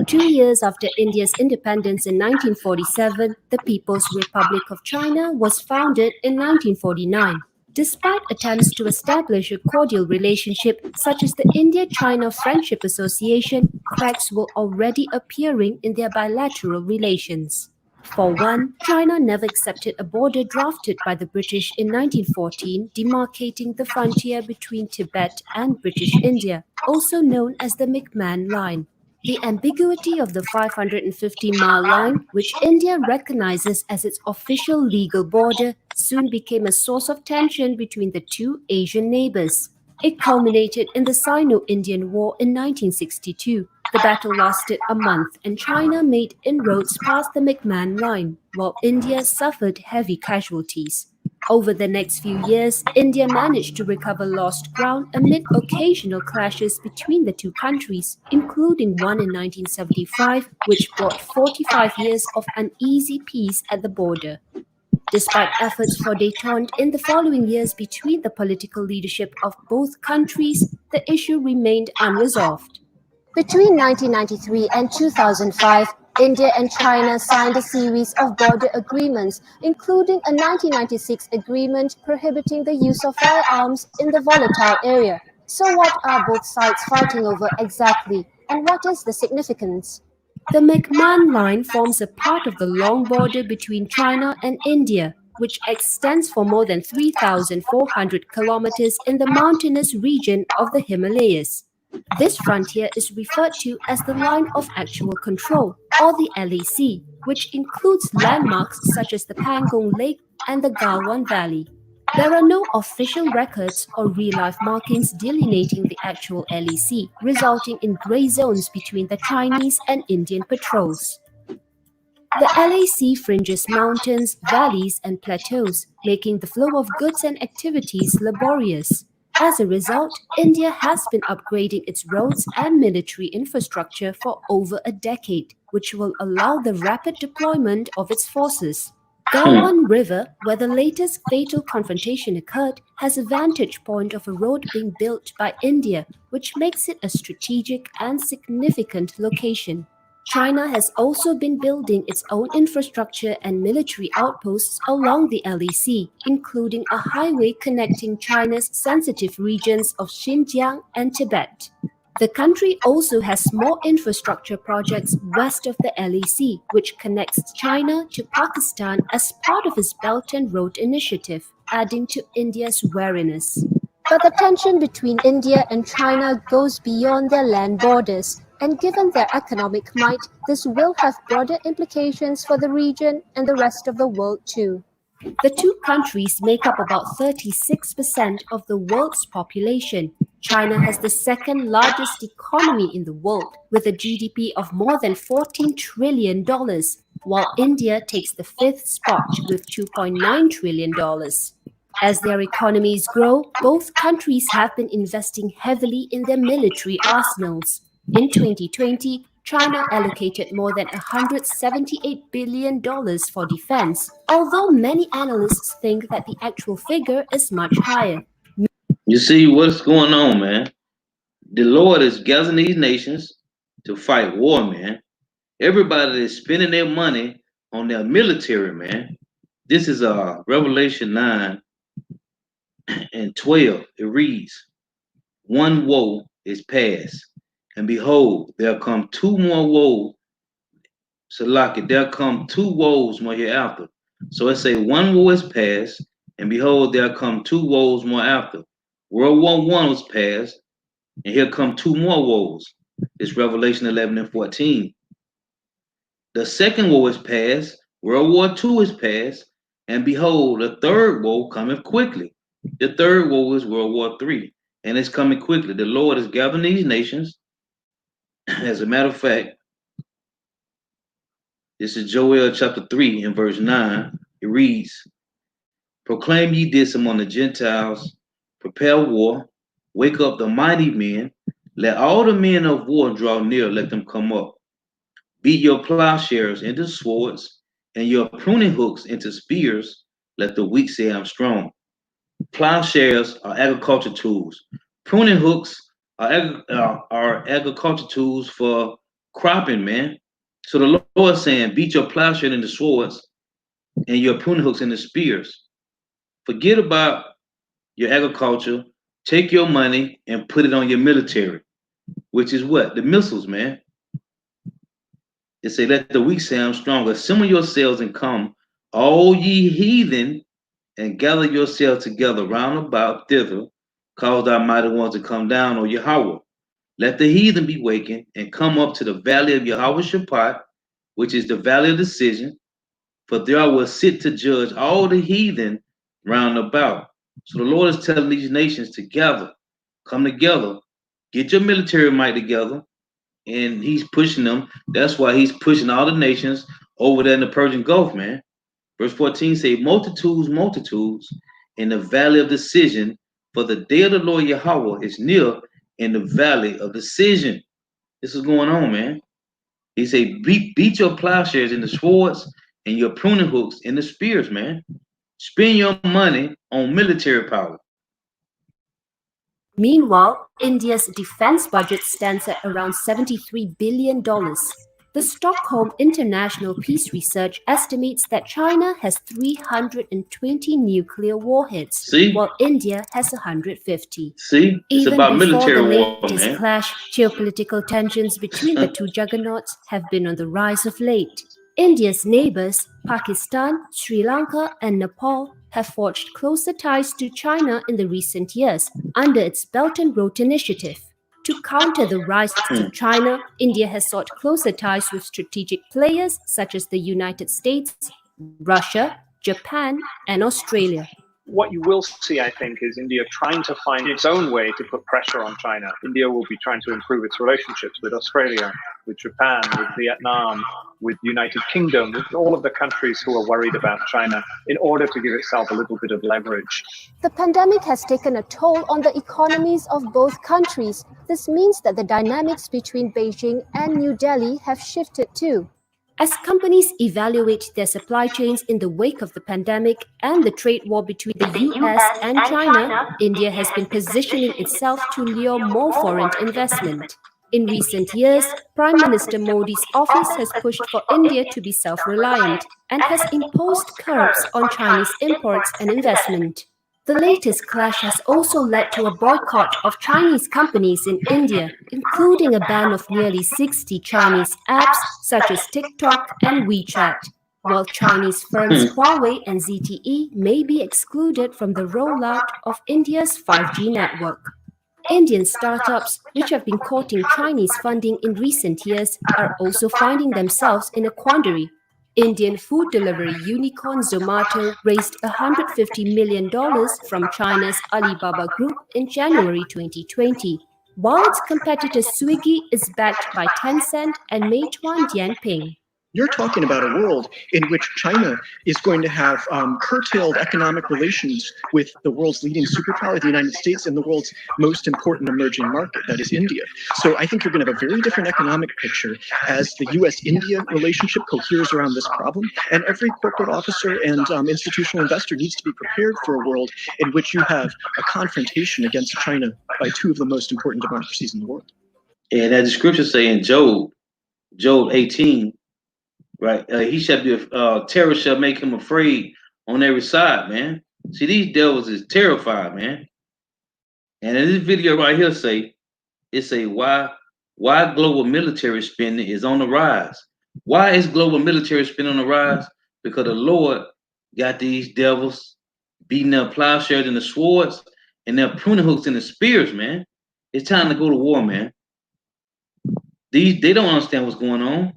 2 years after India's independence in 1947, the People's Republic of China was founded in 1949. Despite attempts to establish a cordial relationship, such as the India-China Friendship Association, cracks were already appearing in their bilateral relations. For one, China never accepted a border drafted by the British in 1914, demarcating the frontier between Tibet and British India, also known as the McMahon Line. The ambiguity of the 550-mile line, which India recognizes as its official legal border, soon became a source of tension between the two Asian neighbors. It culminated in the Sino-Indian War in 1962. The battle lasted a month and China made inroads past the McMahon Line, while India suffered heavy casualties. Over the next few years, India managed to recover lost ground amid occasional clashes between the two countries, including one in 1975, which brought 45 years of uneasy peace at the border. Despite efforts for détente in the following years between the political leadership of both countries, the issue remained unresolved. Between 1993 and 2005, India and China signed a series of border agreements, including a 1996 agreement prohibiting the use of firearms in the volatile area. So what are both sides fighting over exactly, and what is the significance? The McMahon Line forms a part of the long border between China and India, which extends for more than 3,400 kilometers in the mountainous region of the Himalayas. This frontier is referred to as the Line of Actual Control, or the LAC, which includes landmarks such as the Pangong Lake and the Galwan Valley. There are no official records or real-life markings delineating the actual LAC, resulting in gray zones between the Chinese and Indian patrols. The LAC fringes mountains, valleys, and plateaus, making the flow of goods and activities laborious. As a result, India has been upgrading its roads and military infrastructure for over a decade, which will allow the rapid deployment of its forces. Galwan River, where the latest fatal confrontation occurred, has a vantage point of a road being built by India, which makes it a strategic and significant location. China has also been building its own infrastructure and military outposts along the LAC, including a highway connecting China's sensitive regions of Xinjiang and Tibet. The country also has more infrastructure projects west of the LAC, which connects China to Pakistan as part of its Belt and Road Initiative, adding to India's wariness. But the tension between India and China goes beyond their land borders, and given their economic might, this will have broader implications for the region and the rest of the world too. The two countries make up about 36% of the world's population. China has the second largest economy in the world, with a GDP of more than $14 trillion, while India takes the fifth spot with $2.9 trillion. As their economies grow, both countries have been investing heavily in their military arsenals. In 2020, China allocated more than $178 billion for defense, although many analysts think that the actual figure is much higher. You see what's going on, man? The Lord is gathering these nations to fight war, man. Everybody is spending their money on their military, man. This is Revelation 9 and 12. It reads, one woe is past, and behold, there'll come two more woes. Salaki, there'll come two woes more hereafter. So it say one woe is past, and behold, there'll come two woes more after. World War I was past, and here come two more woes. It's Revelation 11 and 14. The second woe is past, World War II is past, and behold, the third woe cometh quickly. The third woe is World War III, and it's coming quickly. The Lord is gathering these nations. As a matter of fact, this is Joel chapter 3 and verse 9. It reads, proclaim ye this among the Gentiles, prepare war, wake up the mighty men, let all the men of war draw near, let them come up. Beat your plowshares into swords, and your pruning hooks into spears, let the weak say I'm strong. Plowshares are agriculture tools. Pruning hooks are agriculture tools for cropping, man. So the Lord is saying, beat your plowshare into swords and your pruning hooks into spears. Forget about your agriculture. Take your money and put it on your military, which is what? The missiles, man. It say, let the weak say I'm strong. Assemble yourselves and come, all ye heathen, and gather yourselves together round about thither, cause thy mighty ones to come down, O Yahweh. Let the heathen be wakened and come up to the valley of Yahweh Shaphat, which is the valley of decision, for there I will sit to judge all the heathen round about. So the Lord is telling these nations to gather, come together, get your military might together, and he's pushing them. That's why he's pushing all the nations over there in the Persian Gulf, man. Verse 14 say, multitudes, multitudes in the valley of decision, for the day of the Lord Yahweh is near in the valley of decision. This is going on, man. He say, beat your plowshares in the swords and your pruning hooks in the spears, man. Spend your money on military power. Meanwhile, India's defense budget stands at around $73 billion. The Stockholm International Peace Research estimates that China has 320 nuclear warheads, See? while India has 150. See? It's Even about before the military war, latest man. clash, geopolitical tensions between the two juggernauts have been on the rise of late. India's neighbors, Pakistan, Sri Lanka, and Nepal, have forged closer ties to China in the recent years under its Belt and Road Initiative. To counter the rise of China, India has sought closer ties with strategic players such as the United States, Russia, Japan, and Australia. What you will see, I think, is India trying to find its own way to put pressure on China. India will be trying to improve its relationships with Australia, with Japan, with Vietnam, with the United Kingdom, with all of the countries who are worried about China in order to give itself a little bit of leverage. The pandemic has taken a toll on the economies of both countries. This means that the dynamics between Beijing and New Delhi have shifted too. As companies evaluate their supply chains in the wake of the pandemic and the trade war between the US and China, India has been positioning itself to lure more foreign investment. In recent years, Prime Minister Modi's office has pushed for India to be self-reliant and has imposed curbs on Chinese imports and investment. The latest clash has also led to a boycott of Chinese companies in India, including a ban of nearly 60 Chinese apps such as TikTok and WeChat, while Chinese firms Huawei and ZTE may be excluded from the rollout of India's 5G network. Indian startups, which have been courting Chinese funding in recent years, are also finding themselves in a quandary. Indian food delivery unicorn Zomato raised $150 million from China's Alibaba Group in January 2020, while its competitor Swiggy is backed by Tencent and Meituan Dianping. You're talking about a world in which China is going to have curtailed economic relations with the world's leading superpower, the United States, and the world's most important emerging market, that is India. So I think you're going to have a very different economic picture as the US-India relationship coheres around this problem. And every corporate officer and institutional investor needs to be prepared for a world in which you have a confrontation against China by two of the most important democracies in the world. And as the scripture say in Job 18, right? He shall be terror shall make him afraid on every side, man. See, these devils is terrified, man. And in this video right here say why global military spending is on the rise. Why is global military spending on the rise? Because the Lord got these devils beating their plowshares and the swords and their pruning hooks and the spears, man. It's time to go to war, man. They don't understand what's going on.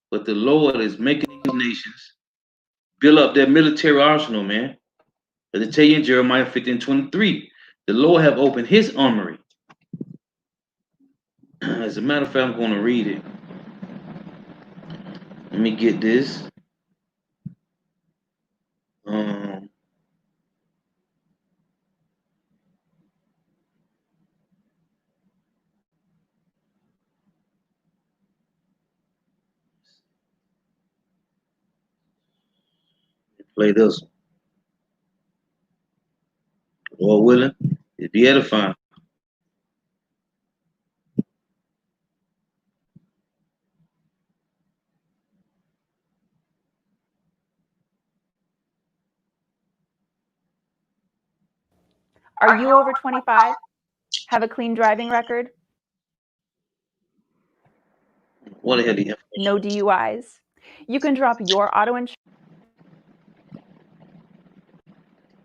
But the Lord is making these nations build up their military arsenal, man. As I tell you in Jeremiah 15:23, the Lord have opened his armory. As a matter of fact, I'm going to read it. Let me get this. Play this one. Lord willing, it'd be edifying. Are you over 25? Have a clean driving record? What the hell do you have? No DUIs? You can drop your auto insurance.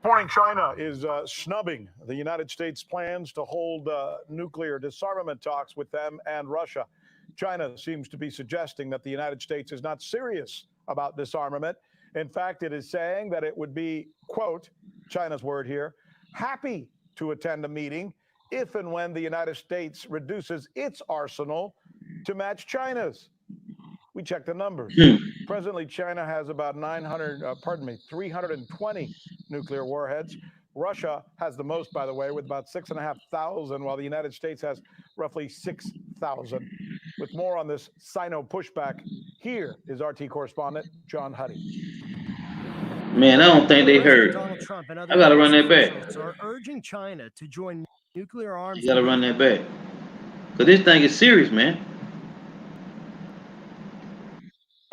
Morning, China is snubbing the United States' plans to hold nuclear disarmament talks with them and Russia. China seems to be suggesting that the United States is not serious about disarmament. In fact, it is saying that it would be, quote, China's word here, happy to attend a meeting if and when the United States reduces its arsenal to match China's. We checked the numbers. Presently, China has about 320 nuclear warheads. Russia has the most, by the way, with about 6,500, while the United States has roughly 6,000. With more on this Sino pushback, here is RT correspondent John Huddy. Man, I don't think they heard. Donald Trump and other I gotta run that back. are urging China to join nuclear arms. You gotta run that back. Cause this thing is serious, man.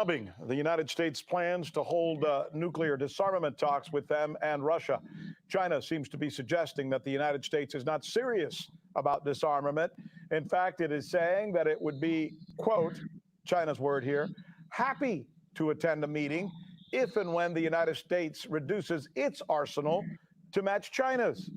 The United States plans to hold nuclear disarmament talks with them and Russia. China seems to be suggesting that the United States is not serious about disarmament. In fact, it is saying that it would be, quote, China's word here, happy to attend a meeting if and when the United States reduces its arsenal to match China's.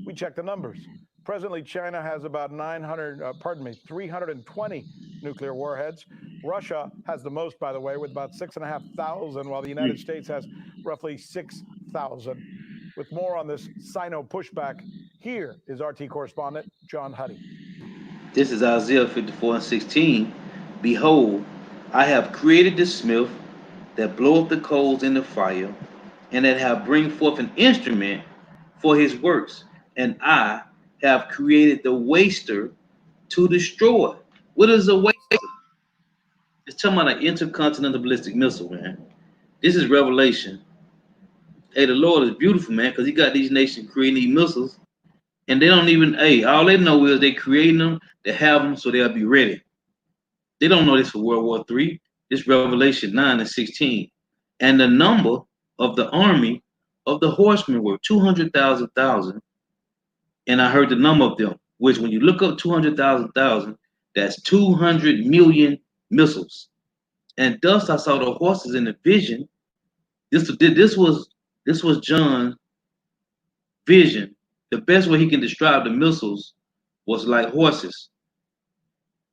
We checked the numbers. Presently, China has about 320 nuclear warheads. Russia has the most, by the way, with about 6,500, while the United States has roughly 6,000. With more on this Sino pushback, here is RT correspondent John Huddy. This is Isaiah 54:16. Behold, I have created the smith that bloweth the coals in the fire, and that have bring forth an instrument for his works. And I have created the waster to destroy. What is a waster? It's talking about an intercontinental ballistic missile, man. This is Revelation. Hey, the Lord is beautiful, man, because he got these nations creating these missiles, and they don't even, hey, all they know is they creating them, they have them, so they'll be ready. They don't know this for World War III. This Revelation 9:16. And the number of the army of the horsemen were 200,000. And I heard the number of them, which when you look up 200,000, that's 200 million missiles. And thus I saw the horses in the vision. This was John's vision. The best way he can describe the missiles was like horses.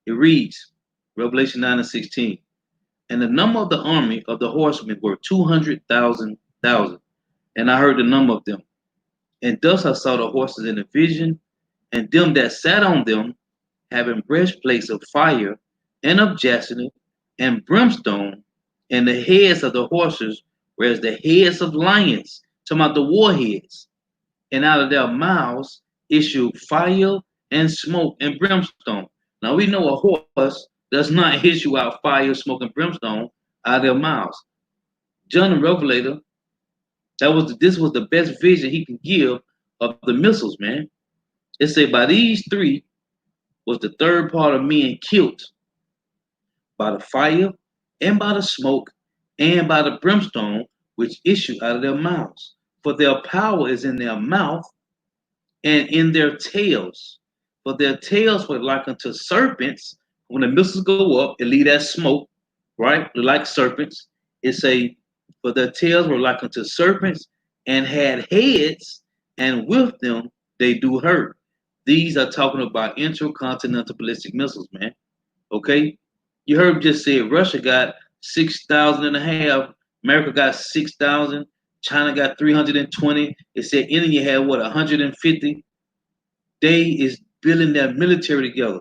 It reads, Revelation 9:16. And the number of the army of the horsemen were 200,000. And I heard the number of them. And thus I saw the horses in the vision, and them that sat on them, having breastplates of fire, and of jacinth, and brimstone, and the heads of the horses were as the heads of lions, talking about the warheads. And out of their mouths issued fire and smoke and brimstone. Now we know a horse does not issue out fire, smoke, and brimstone out of their mouths. John the Revelator, this was the best vision he can give of the missiles, man. It said by these three was the third part of men killed by the fire and by the smoke and by the brimstone which issue out of their mouths. For their power is in their mouth and in their tails. For their tails were like unto serpents. When the missiles go up, it leave that smoke, right? Like serpents. It say, for their tails were like unto serpents and had heads, and with them they do hurt. These are talking about intercontinental ballistic missiles, man. Okay? You heard me just say Russia got 6,000 and a half. America got 6,000. China got 320. It said India had what, 150? They is building their military together.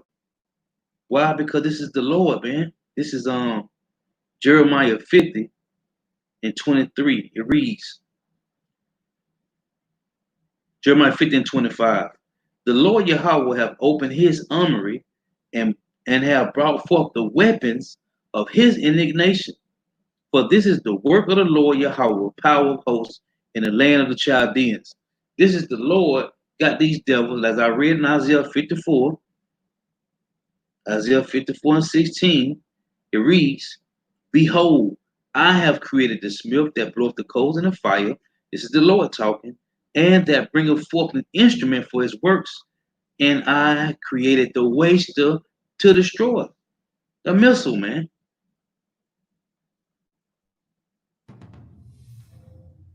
Why? Because this is the Lord, man. This is Jeremiah 50:23. It reads, Jeremiah 50:25. The Lord Yahweh will have opened his armory and have brought forth the weapons of his indignation. For this is the work of the Lord Yahweh, power of hosts in the land of the Chaldeans. This is the Lord got these devils, as I read in Isaiah 54. Isaiah 54:16. It reads, Behold, I have created the smith that bloweth the coals in the fire. This is the Lord talking, and that bringeth forth an instrument for his works. And I created the waster to destroy. The missile, man.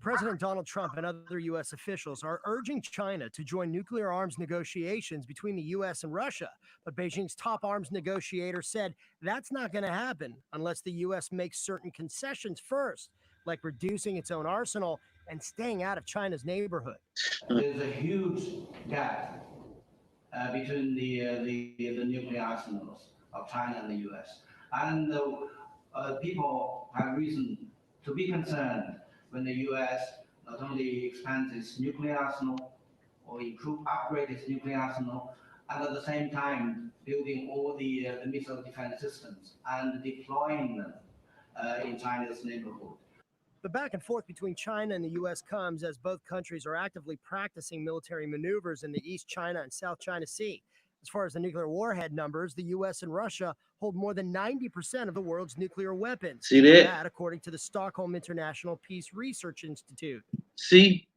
President Donald Trump and other U.S. officials are urging China to join nuclear arms negotiations between the U.S. and Russia. But Beijing's top arms negotiator said that's not going to happen unless the U.S. makes certain concessions first, like reducing its own arsenal and staying out of China's neighborhood. There's a huge gap between the nuclear arsenals of China and the U.S. And people have reason to be concerned when the U.S. not only expands its nuclear arsenal or upgrade its nuclear arsenal, and at the same time building all the missile defense systems and deploying them in China's neighborhood. The back and forth between China and the U.S. comes as both countries are actively practicing military maneuvers in the East China and South China Sea. As far as the nuclear warhead numbers, the U.S. and Russia hold more than 90% of the world's nuclear weapons. See that? That, according to the Stockholm International Peace Research Institute. See,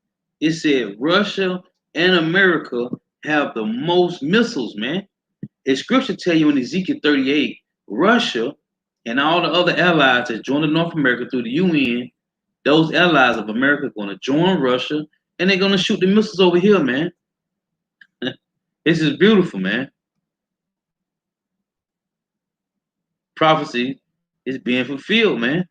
it said Russia and America have the most missiles, man. As scripture tell you in Ezekiel 38, Russia and all the other allies that joined North America through the UN, those allies of America are going to join Russia and they're going to shoot the missiles over here, man. This is beautiful, man. Prophecy is being fulfilled, man.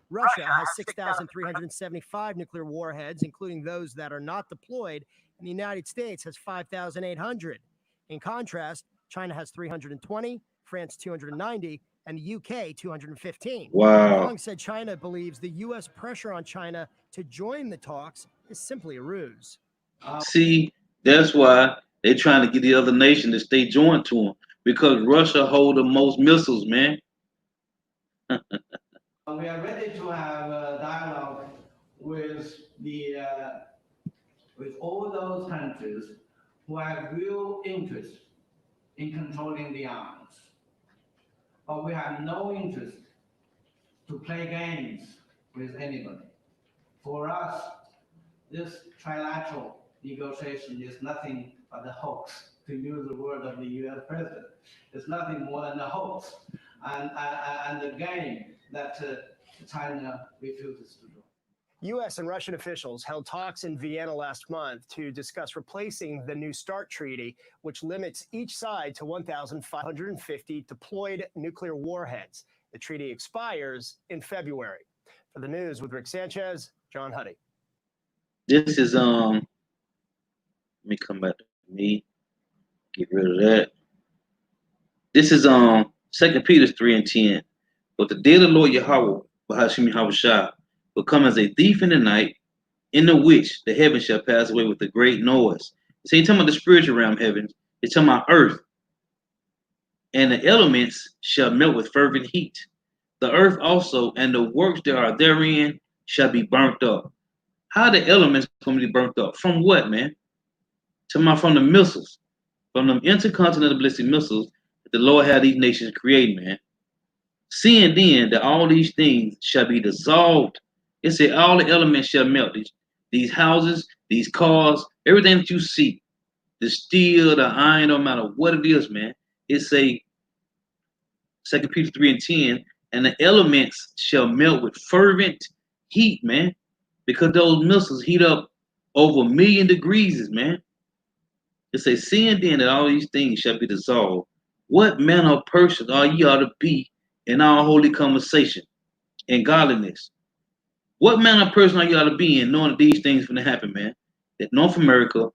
Russia has 6,375 nuclear warheads, including those that are not deployed, and the United States has 5,800. In contrast, China has 320, France 290, and the UK 215. Wow. Wong said China believes the U.S. pressure on China to join the talks is simply a ruse. See, that's why they're trying to get the other nation to stay joined to them, because Russia hold the most missiles, man. We are ready to have a dialogue with all those countries who have real interest in controlling the arms. But we have no interest to play games with anybody. For us, this trilateral negotiation is nothing but a hoax, to use the word of the US president. It's nothing more than a hoax and a game that China refuses to do. U.S. and Russian officials held talks in Vienna last month to discuss replacing the New START treaty, which limits each side to 1,550 deployed nuclear warheads. The treaty expires in February. For the news with Rick Sanchez, John Huddy. This is let me come back to me. Get rid of that. This is 2 Peter 3:10. But the day of the Lord Yahweh, Shah, will come as a thief in the night, in the which the heavens shall pass away with a great noise. So he's talking about the spiritual realm heavens. It's talking about earth. And the elements shall melt with fervent heat. The earth also and the works that are therein shall be burnt up. How are the elements going to be burnt up? From what, man? From the missiles. From them intercontinental ballistic missiles that the Lord had these nations create, man. Seeing then that all these things shall be dissolved. It said all the elements shall melt. These houses, these cars, everything that you see, the steel, the iron, no matter what it is, man. It say 2 Peter 3:10, and the elements shall melt with fervent heat, man. Because those missiles heat up over 1,000,000 degrees, man. It says, seeing then that all these things shall be dissolved, what manner of person are ye ought to be in our holy conversation and godliness? What manner of person are you ought to be in knowing that these things are going to happen, man? That North America,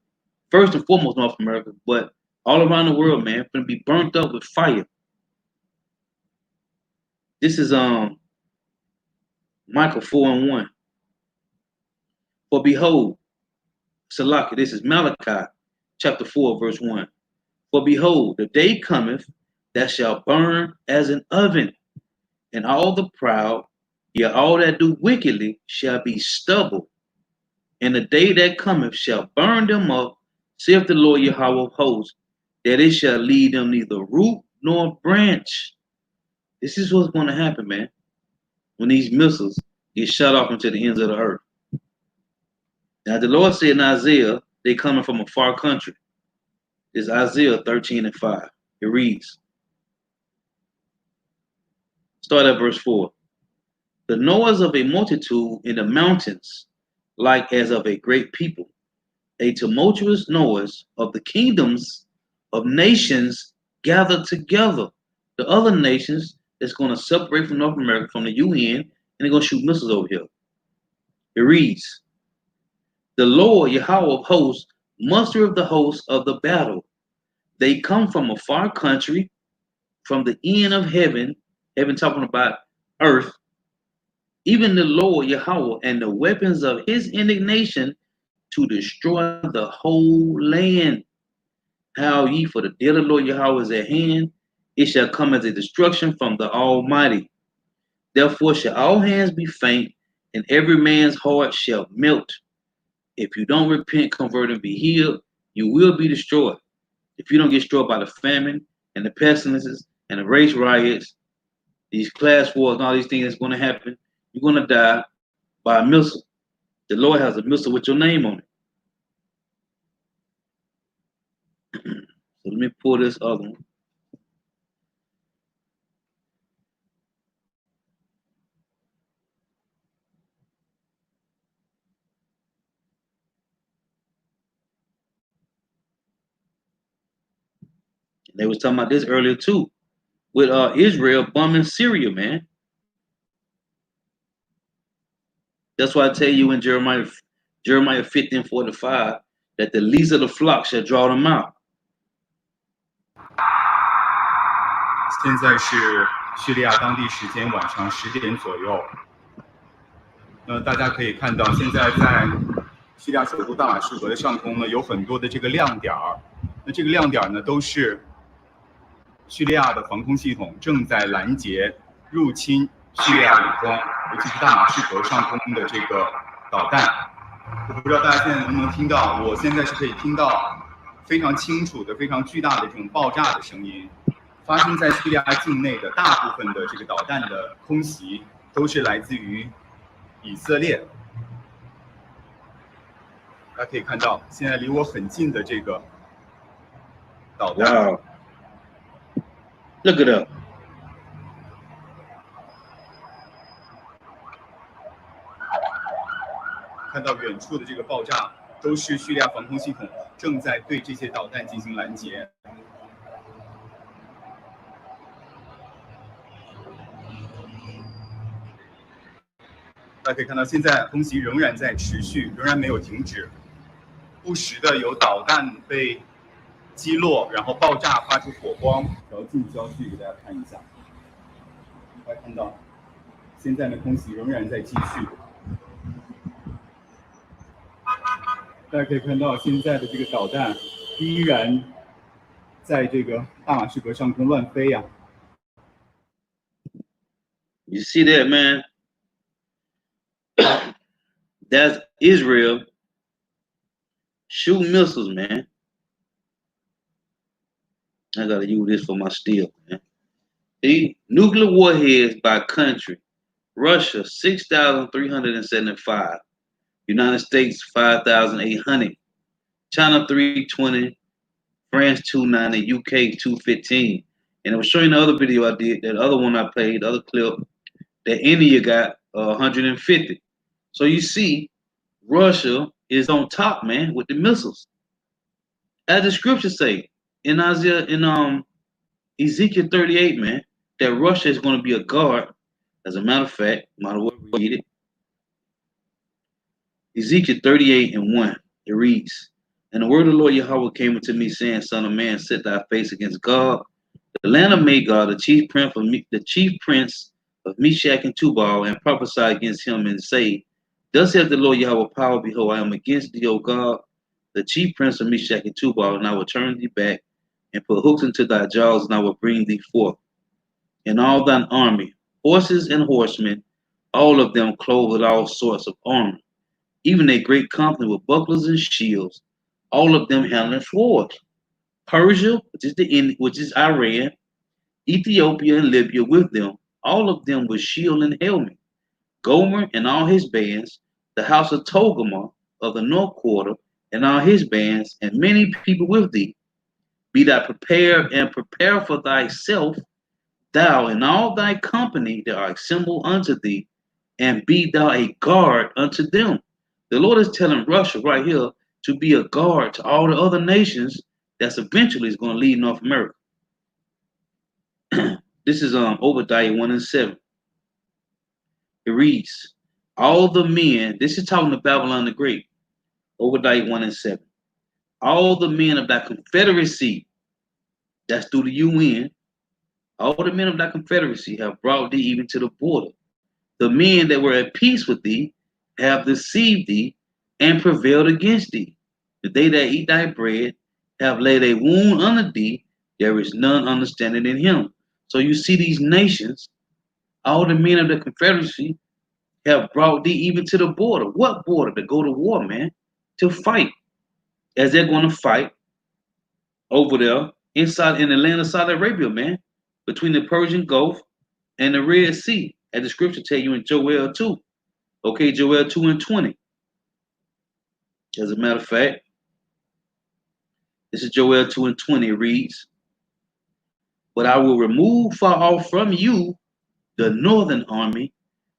first and foremost North America, but all around the world, man, going to be burnt up with fire. This is Michael 4:1. For behold, Salaki, this is Malachi chapter 4, verse 1. For behold, the day cometh that shall burn as an oven, and all the proud, yea, all that do wickedly, shall be stubble. And the day that cometh shall burn them up, saith the Lord Yahweh of hosts, that it shall leave them neither root nor branch. This is what's going to happen, man, when these missiles get shot off into the ends of the earth. Now, the Lord said in Isaiah, they coming from a far country. It's Isaiah 13:5. It reads, start at verse 4. The noise of a multitude in the mountains, like as of a great people, a tumultuous noise of the kingdoms of nations gathered together. The other nations that's going to separate from North America from the UN, and they're going to shoot missiles over here. It reads, the Lord Yahweh of hosts, muster of the hosts of the battle. They come from a far country, from the end of heaven, heaven talking about earth, even the Lord Yahweh, and the weapons of his indignation to destroy the whole land. How ye, for the day of the Lord Yahweh is at hand, it shall come as a destruction from the Almighty. Therefore shall all hands be faint, and every man's heart shall melt. If you don't repent, convert, and be healed, you will be destroyed. If you don't get struck by the famine and the pestilences and the race riots, these class wars and all these things that's going to happen, you're going to die by a missile. The Lord has a missile with your name on it. So let me pull this other one. And they was talking about this earlier too, with Israel bombing Syria, man. That's why I tell you in Jeremiah 15:45 that the least of the flock shall draw them out. 现在是叙利亚当地时间晚上10点左右。大家可以看到，现在在叙利亚首都大马士革的上空呢，有很多的这个亮点儿。那这个亮点呢，都是叙利亚的防空系统正在拦截入侵叙利亚领空，尤其是大马士革上空的这个导弹。我不知道大家现在能不能听到，我现在是可以听到非常清楚的、非常巨大的这种爆炸的声音。发生在叙利亚境内的大部分的这个导弹的空袭都是来自于以色列。大家可以看到，现在离我很近的这个导弹。Wow. Look at that. 看到远处的这个爆炸，都是叙利亚防空系统正在对这些导弹进行拦截。大家可以看到，现在空袭仍然在持续，仍然没有停止，不时的有导弹被击落，然后爆炸发出火光。然后近焦距给大家看一下，大家看到，现在的空袭仍然在继续。大家可以看到，现在的这个导弹依然在这个大马士革上空乱飞呀。You see that, man? That's Israel shooting missiles, man. I gotta use this for my steel, man. The nuclear warheads by country: Russia 6,375, United States 5,800, China 320, France 290, UK 215. And I was showing the other video I did, that other one I played, the other clip, that India got 150. So you see, Russia is on top, man, with the missiles. As the scriptures say in Ezekiel 38, man, that Russia is going to be a guard. As a matter of fact, might as well read it. Ezekiel 38:1, it reads, "And the word of the Lord Yahweh came unto me, saying, Son of man, set thy face against God, the land of Magog, the chief prince of Meshach and Tubal, and prophesy against him, and say, Thus saith the Lord Yahweh power, behold, I am against thee, O God, the chief prince of Meshach and Tubal, and I will turn thee back, and put hooks into thy jaws, and I will bring thee forth. And all thine army, horses and horsemen, all of them clothed with all sorts of armor, even a great company with bucklers and shields, all of them handling swords. Persia, which is Iran, Ethiopia and Libya with them, all of them with shield and helmet. Gomer and all his bands, the house of Togarmah of the north quarter, and all his bands, and many people with thee. Be thou prepared and prepare for thyself, thou and all thy company that are assembled unto thee, and be thou a guard unto them." The Lord is telling Russia right here to be a guard to all the other nations that's eventually is going to lead North America. This is Obadiah 1:7. It reads, "All the men," this is talking to Babylon the Great, Obadiah 1:7. "All the men of thy confederacy," that's through the UN, "all the men of thy confederacy have brought thee even to the border. The men that were at peace with thee have deceived thee and prevailed against thee. They that eat thy bread have laid a wound under thee. There is none understanding in him." So you see these nations, all the men of the confederacy have brought thee even to the border. What border? To go to war, man. To fight. As they're going to fight over there in the land of Saudi Arabia, man, between the Persian Gulf and the Red Sea, as the scripture tell you in Joel 2. Okay, Joel 2 and 20. As a matter of fact, this is Joel 2 and 20. It reads, "But I will remove far off from you the northern army,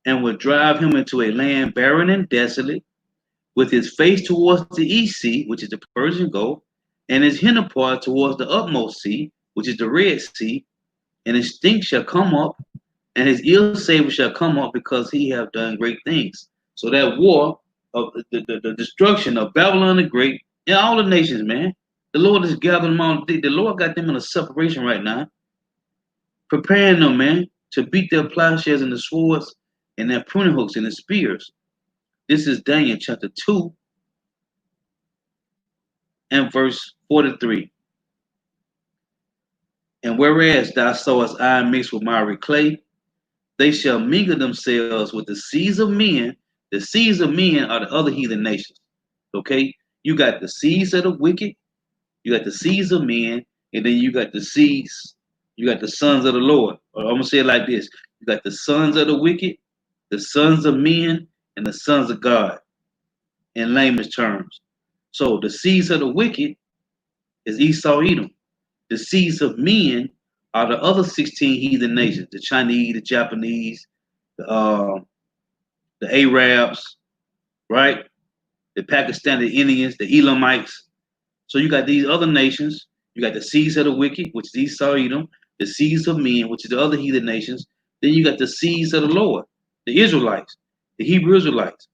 and will drive him into a land barren and desolate, with his face towards the east sea, which is the Persian Gulf, and his hinder part towards the utmost sea, which is the Red Sea, and his stink shall come up, and his ill savor shall come up, because he have done great things." So that war of the destruction of Babylon the Great and all the nations, man, the Lord is gathering them all. The Lord got them in a separation right now, preparing them, man, to beat their plowshares and the swords and their pruning hooks and the spears. This is Daniel chapter 2 and verse 43. "And whereas thou sawest iron mixed with miry clay, they shall mingle themselves with the seeds of men." The seeds of men are the other heathen nations. Okay? You got the seeds of the wicked, you got the seeds of men, and then you got the seeds, you got the sons of the Lord. Or I'm gonna say it like this: you got the sons of the wicked, the sons of men, and the sons of God, in layman's terms. So the seeds of the wicked is Esau, Edom. The seeds of men are the other 16 heathen nations: the Chinese, the Japanese, the Arabs, right? The Pakistani Indians, the Elamites. So you got these other nations. You got the seeds of the wicked, which is Esau, Edom, the seeds of men, which is the other heathen nations. Then you got the seeds of the Lord, the Israelites, the Hebrew Israelites.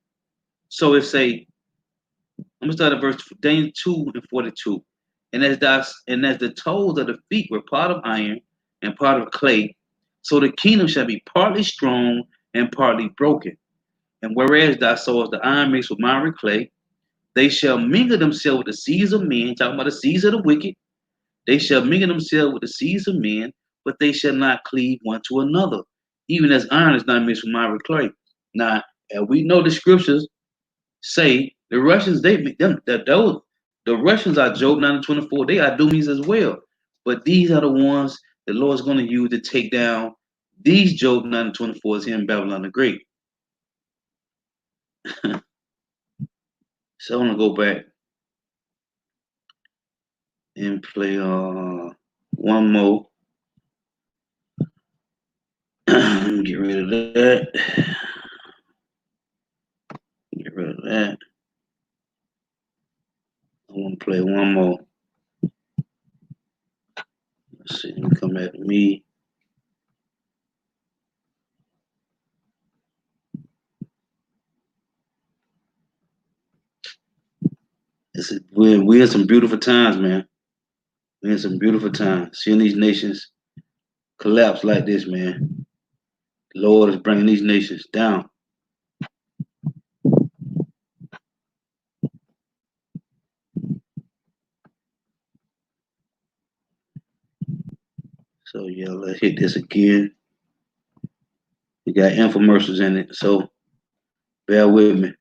So it's I'm gonna start at verse Daniel 2 and 42. And as the toes of the feet were part of iron and part of clay, so the kingdom shall be partly strong and partly broken. And whereas thou sawest the iron mixed with miry clay, they shall mingle themselves with the seeds of men, talking about the seeds of the wicked. They shall mingle themselves with the seeds of men, but they shall not cleave one to another, even as iron is not mixed with miry clay. Now, we know the scriptures say the Russians, the Russians are Job 9 and 24. They are doomies as well. But these are the ones the Lord's going to use to take down these Job 9 and 24s here in Babylon the Great. So I want to go back and play one more. Let me get rid of that. Get rid of that. I want to play one more. Let's see. Let me come back to me. We're in some beautiful times, man. We're in some beautiful times. Seeing these nations collapse like this, man. The Lord is bringing these nations down. So yeah, let's hit this again. We got infomercials in it, so bear with me.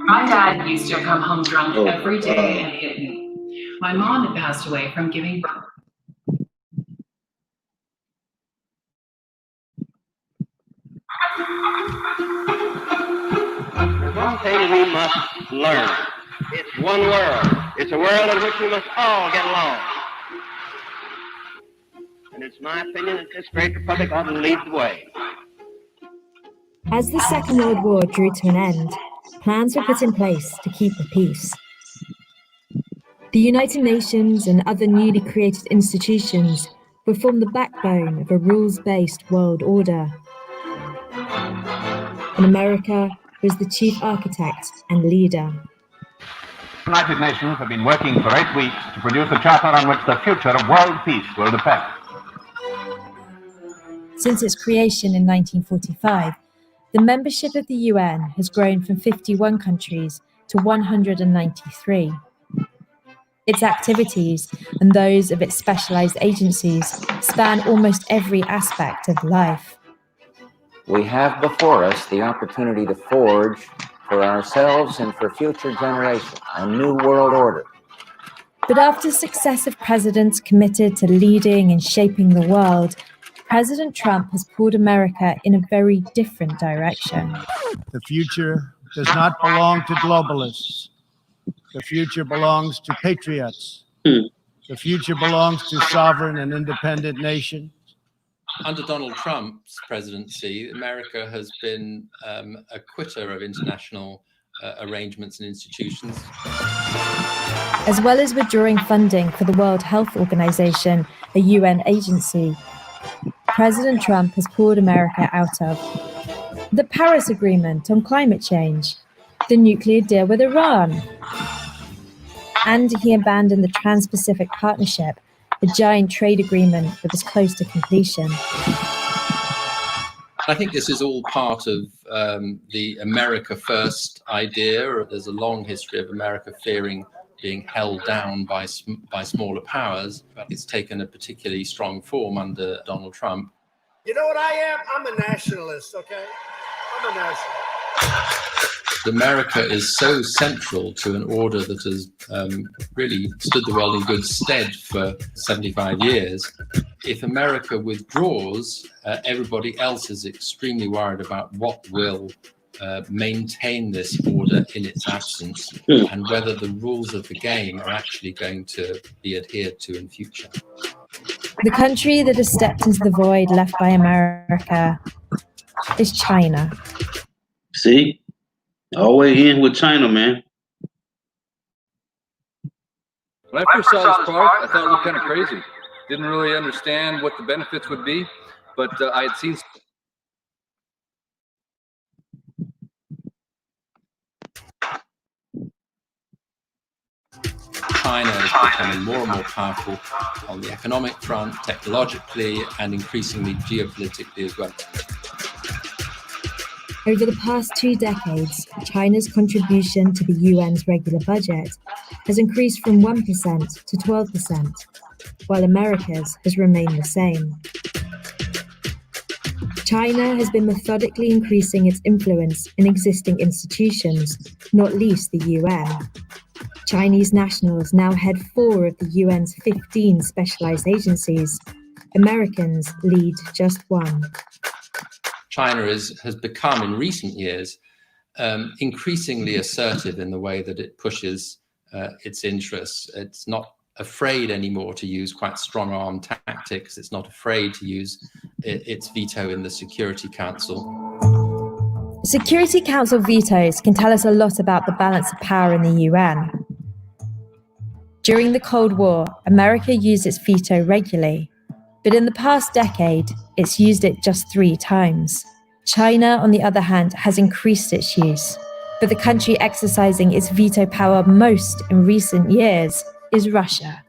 My dad used to come home drunk every day and hit me. My mom had passed away from giving birth. There's one thing we must learn. It's one world. It's a world in which we must all get along. And it's my opinion that this great republic ought to lead the way. As the Second World War drew to an end, plans were put in place to keep the peace. The United Nations and other newly created institutions would form the backbone of a rules-based world order. And America was the chief architect and leader. The United Nations have been working for 8 weeks to produce a charter on which the future of world peace will depend. Since its creation in 1945, the membership of the UN has grown from 51 countries to 193. Its activities and those of its specialized agencies span almost every aspect of life. We have before us the opportunity to forge, for ourselves and for future generations, a new world order. But after successive presidents committed to leading and shaping the world, President Trump has pulled America in a very different direction. The future does not belong to globalists. The future belongs to patriots. The future belongs to sovereign and independent nations. Under Donald Trump's presidency, America has been a quitter of international arrangements and institutions. As well as withdrawing funding for the World Health Organization, a UN agency, President Trump has pulled America out of the Paris Agreement on climate change, the nuclear deal with Iran, and he abandoned the Trans-Pacific Partnership, a giant trade agreement that was close to completion. I think this is all part of the America First idea. There's a long history of America fearing being held down by smaller powers, but it's taken a particularly strong form under Donald Trump. You know what I am? I'm a nationalist, okay? I'm a nationalist. America is so central to an order that has really stood the world in good stead for 75 years. If America withdraws, everybody else is extremely worried about what will maintain this order in its absence and whether the rules of the game are actually going to be adhered to in future. The country that has stepped into the void left by America is China. See? Always in with China, man. When I first saw this product, I thought it looked kind of crazy. Didn't really understand what the benefits would be, but I had seen. China is becoming more and more powerful on the economic front, technologically, and increasingly geopolitically as well. Over the past 2 decades, China's contribution to the UN's regular budget has increased from 1% to 12%, while America's has remained the same. China has been methodically increasing its influence in existing institutions, not least the UN. Chinese nationals now head 4 of the UN's 15 specialized agencies. Americans lead just 1. China has become, in recent years, increasingly assertive in the way that it pushes its interests. It's not afraid anymore to use quite strong-arm tactics. It's not afraid to use its veto in the Security Council. Security Council vetoes can tell us a lot about the balance of power in the UN. During the Cold War, America used its veto regularly, but in the past decade, it's used it just 3 times. China, on the other hand, has increased its use, but the country exercising its veto power most in recent years is Russia.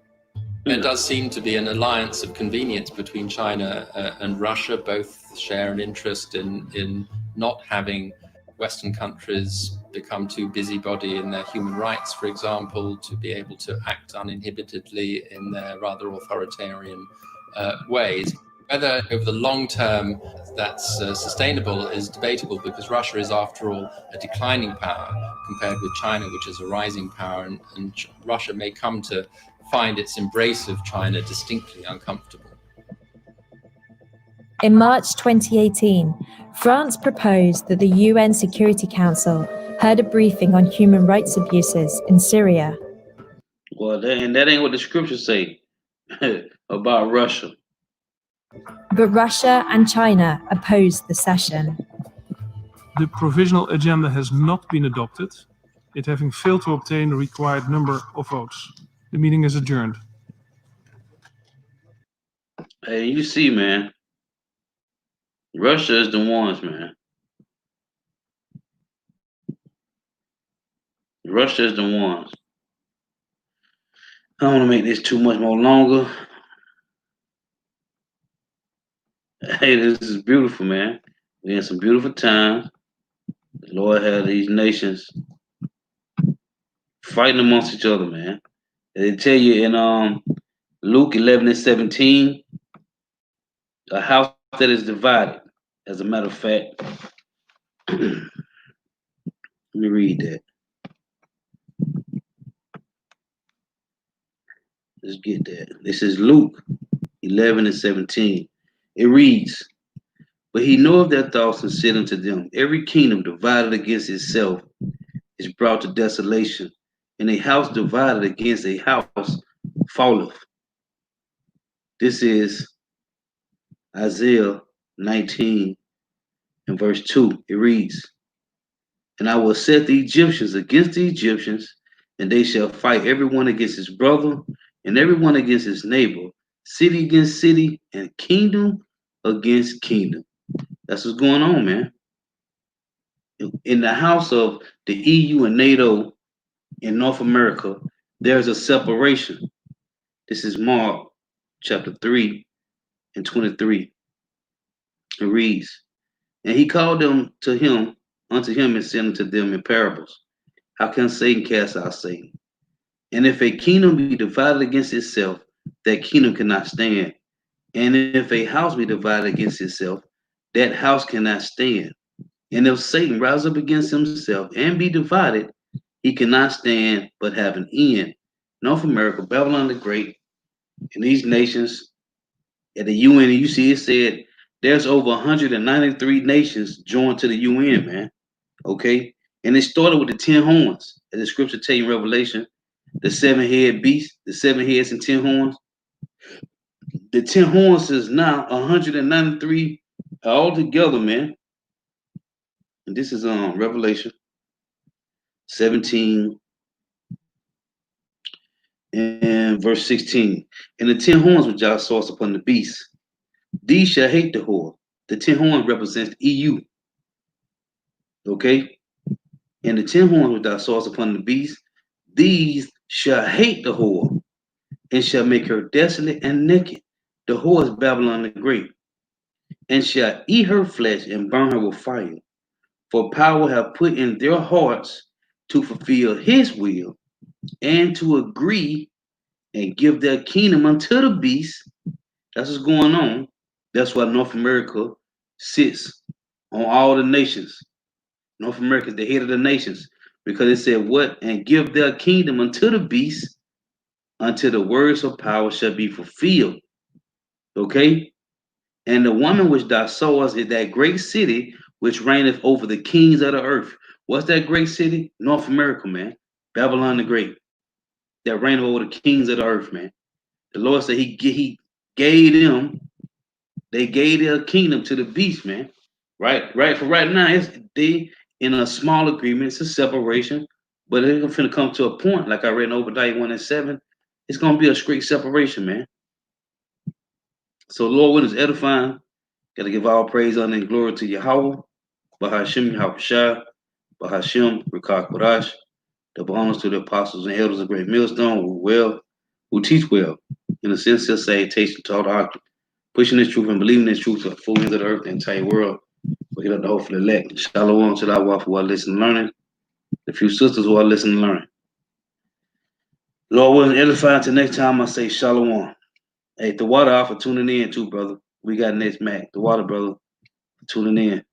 There does seem to be an alliance of convenience between China and Russia. Both share an interest in not having Western countries become too busybody in their human rights, for example, to be able to act uninhibitedly in their rather authoritarian ways. Whether over the long term that's sustainable is debatable, because Russia is, after all, a declining power compared with China, which is a rising power, and Russia may come to find its embrace of China distinctly uncomfortable. In March 2018, France proposed that the UN Security Council heard a briefing on human rights abuses in Syria. Well, that ain't what the scriptures say about Russia. But Russia and China opposed the session. The provisional agenda has not been adopted, it having failed to obtain the required number of votes. The meeting is adjourned. Hey, you see, man, Russia is the ones, man. Russia is the ones. I don't want to make this too much more longer. Hey, this is beautiful, man. We had some beautiful times. The Lord had these nations fighting amongst each other, man. And they tell you in Luke 11:17, a house that is divided. As a matter of fact, let me read that. Let's get that. This is Luke 11:17. It reads, "But he knoweth their thoughts and said unto them, Every kingdom divided against itself is brought to desolation, and a house divided against a house falleth." This is Isaiah 19 and verse 2. It reads, "And I will set the Egyptians against the Egyptians, and they shall fight every one against his brother, and every one against his neighbor, city against city, and kingdom against kingdom." That's what's going on, man. In the house of the EU and NATO in North America, there's a separation. This is Mark chapter 3 and 23. It reads, "And he called them unto him and said unto them in parables, How can Satan cast out Satan? And if a kingdom be divided against itself, that kingdom cannot stand. And if a house be divided against itself, that house cannot stand. And if Satan rise up against himself and be divided, he cannot stand but have an end." North America, Babylon the Great, and these nations at the UN, and you see it said there's over 193 nations joined to the UN, man. Okay? And it started with the 10 horns, as the scripture tell you in Revelation, the 7-head beast, the 7 heads and 10 horns. The 10 horns is now 193 all together, man. And this is Revelation 17 and verse 16. "And the 10 horns which thou sawest upon the beast, these shall hate the whore." The 10 horns represents EU. Okay? "And the 10 horns which thou sawest upon the beast, these shall hate the whore, and shall make her desolate and naked. The whore is Babylon the Great, and shall eat her flesh and burn her with fire. For power have put in their hearts to fulfill his will, and to agree and give their kingdom unto the beast." That's what's going on. That's why North America sits on all the nations. North America is the head of the nations, because it said what? "And give their kingdom unto the beast, until the words of power shall be fulfilled." Okay? "And the woman which thou sawest is that great city which reigneth over the kings of the earth." What's that great city? North America, man. Babylon the Great. That reigneth over the kings of the earth, man. The Lord said he gave them, they gave their kingdom to the beast, man. Right for right now, they in a small agreement, it's a separation, but it's gonna come to a point, like I read in Obadiah 1 and 7, it's gonna be a straight separation, man. So Lord, when it's edifying, gotta give all praise, honor, and glory to Yahweh, Bahashim Yahushua, Bahashim Rikah Kodash, double honors to the apostles and elders of Great Millstone who teach well, in a sincere salutation to all the doctrine, pushing this truth and believing this truth to the full ends of the earth, the entire world. We get up the hopeful elect. Shalom to the wife who are listening and learning, the few sisters who are listening and learning. Lord willing, edifying till next time I say shalom. Hey, the water out for tuning in too, brother. We got next Mac. The water, brother, for tuning in.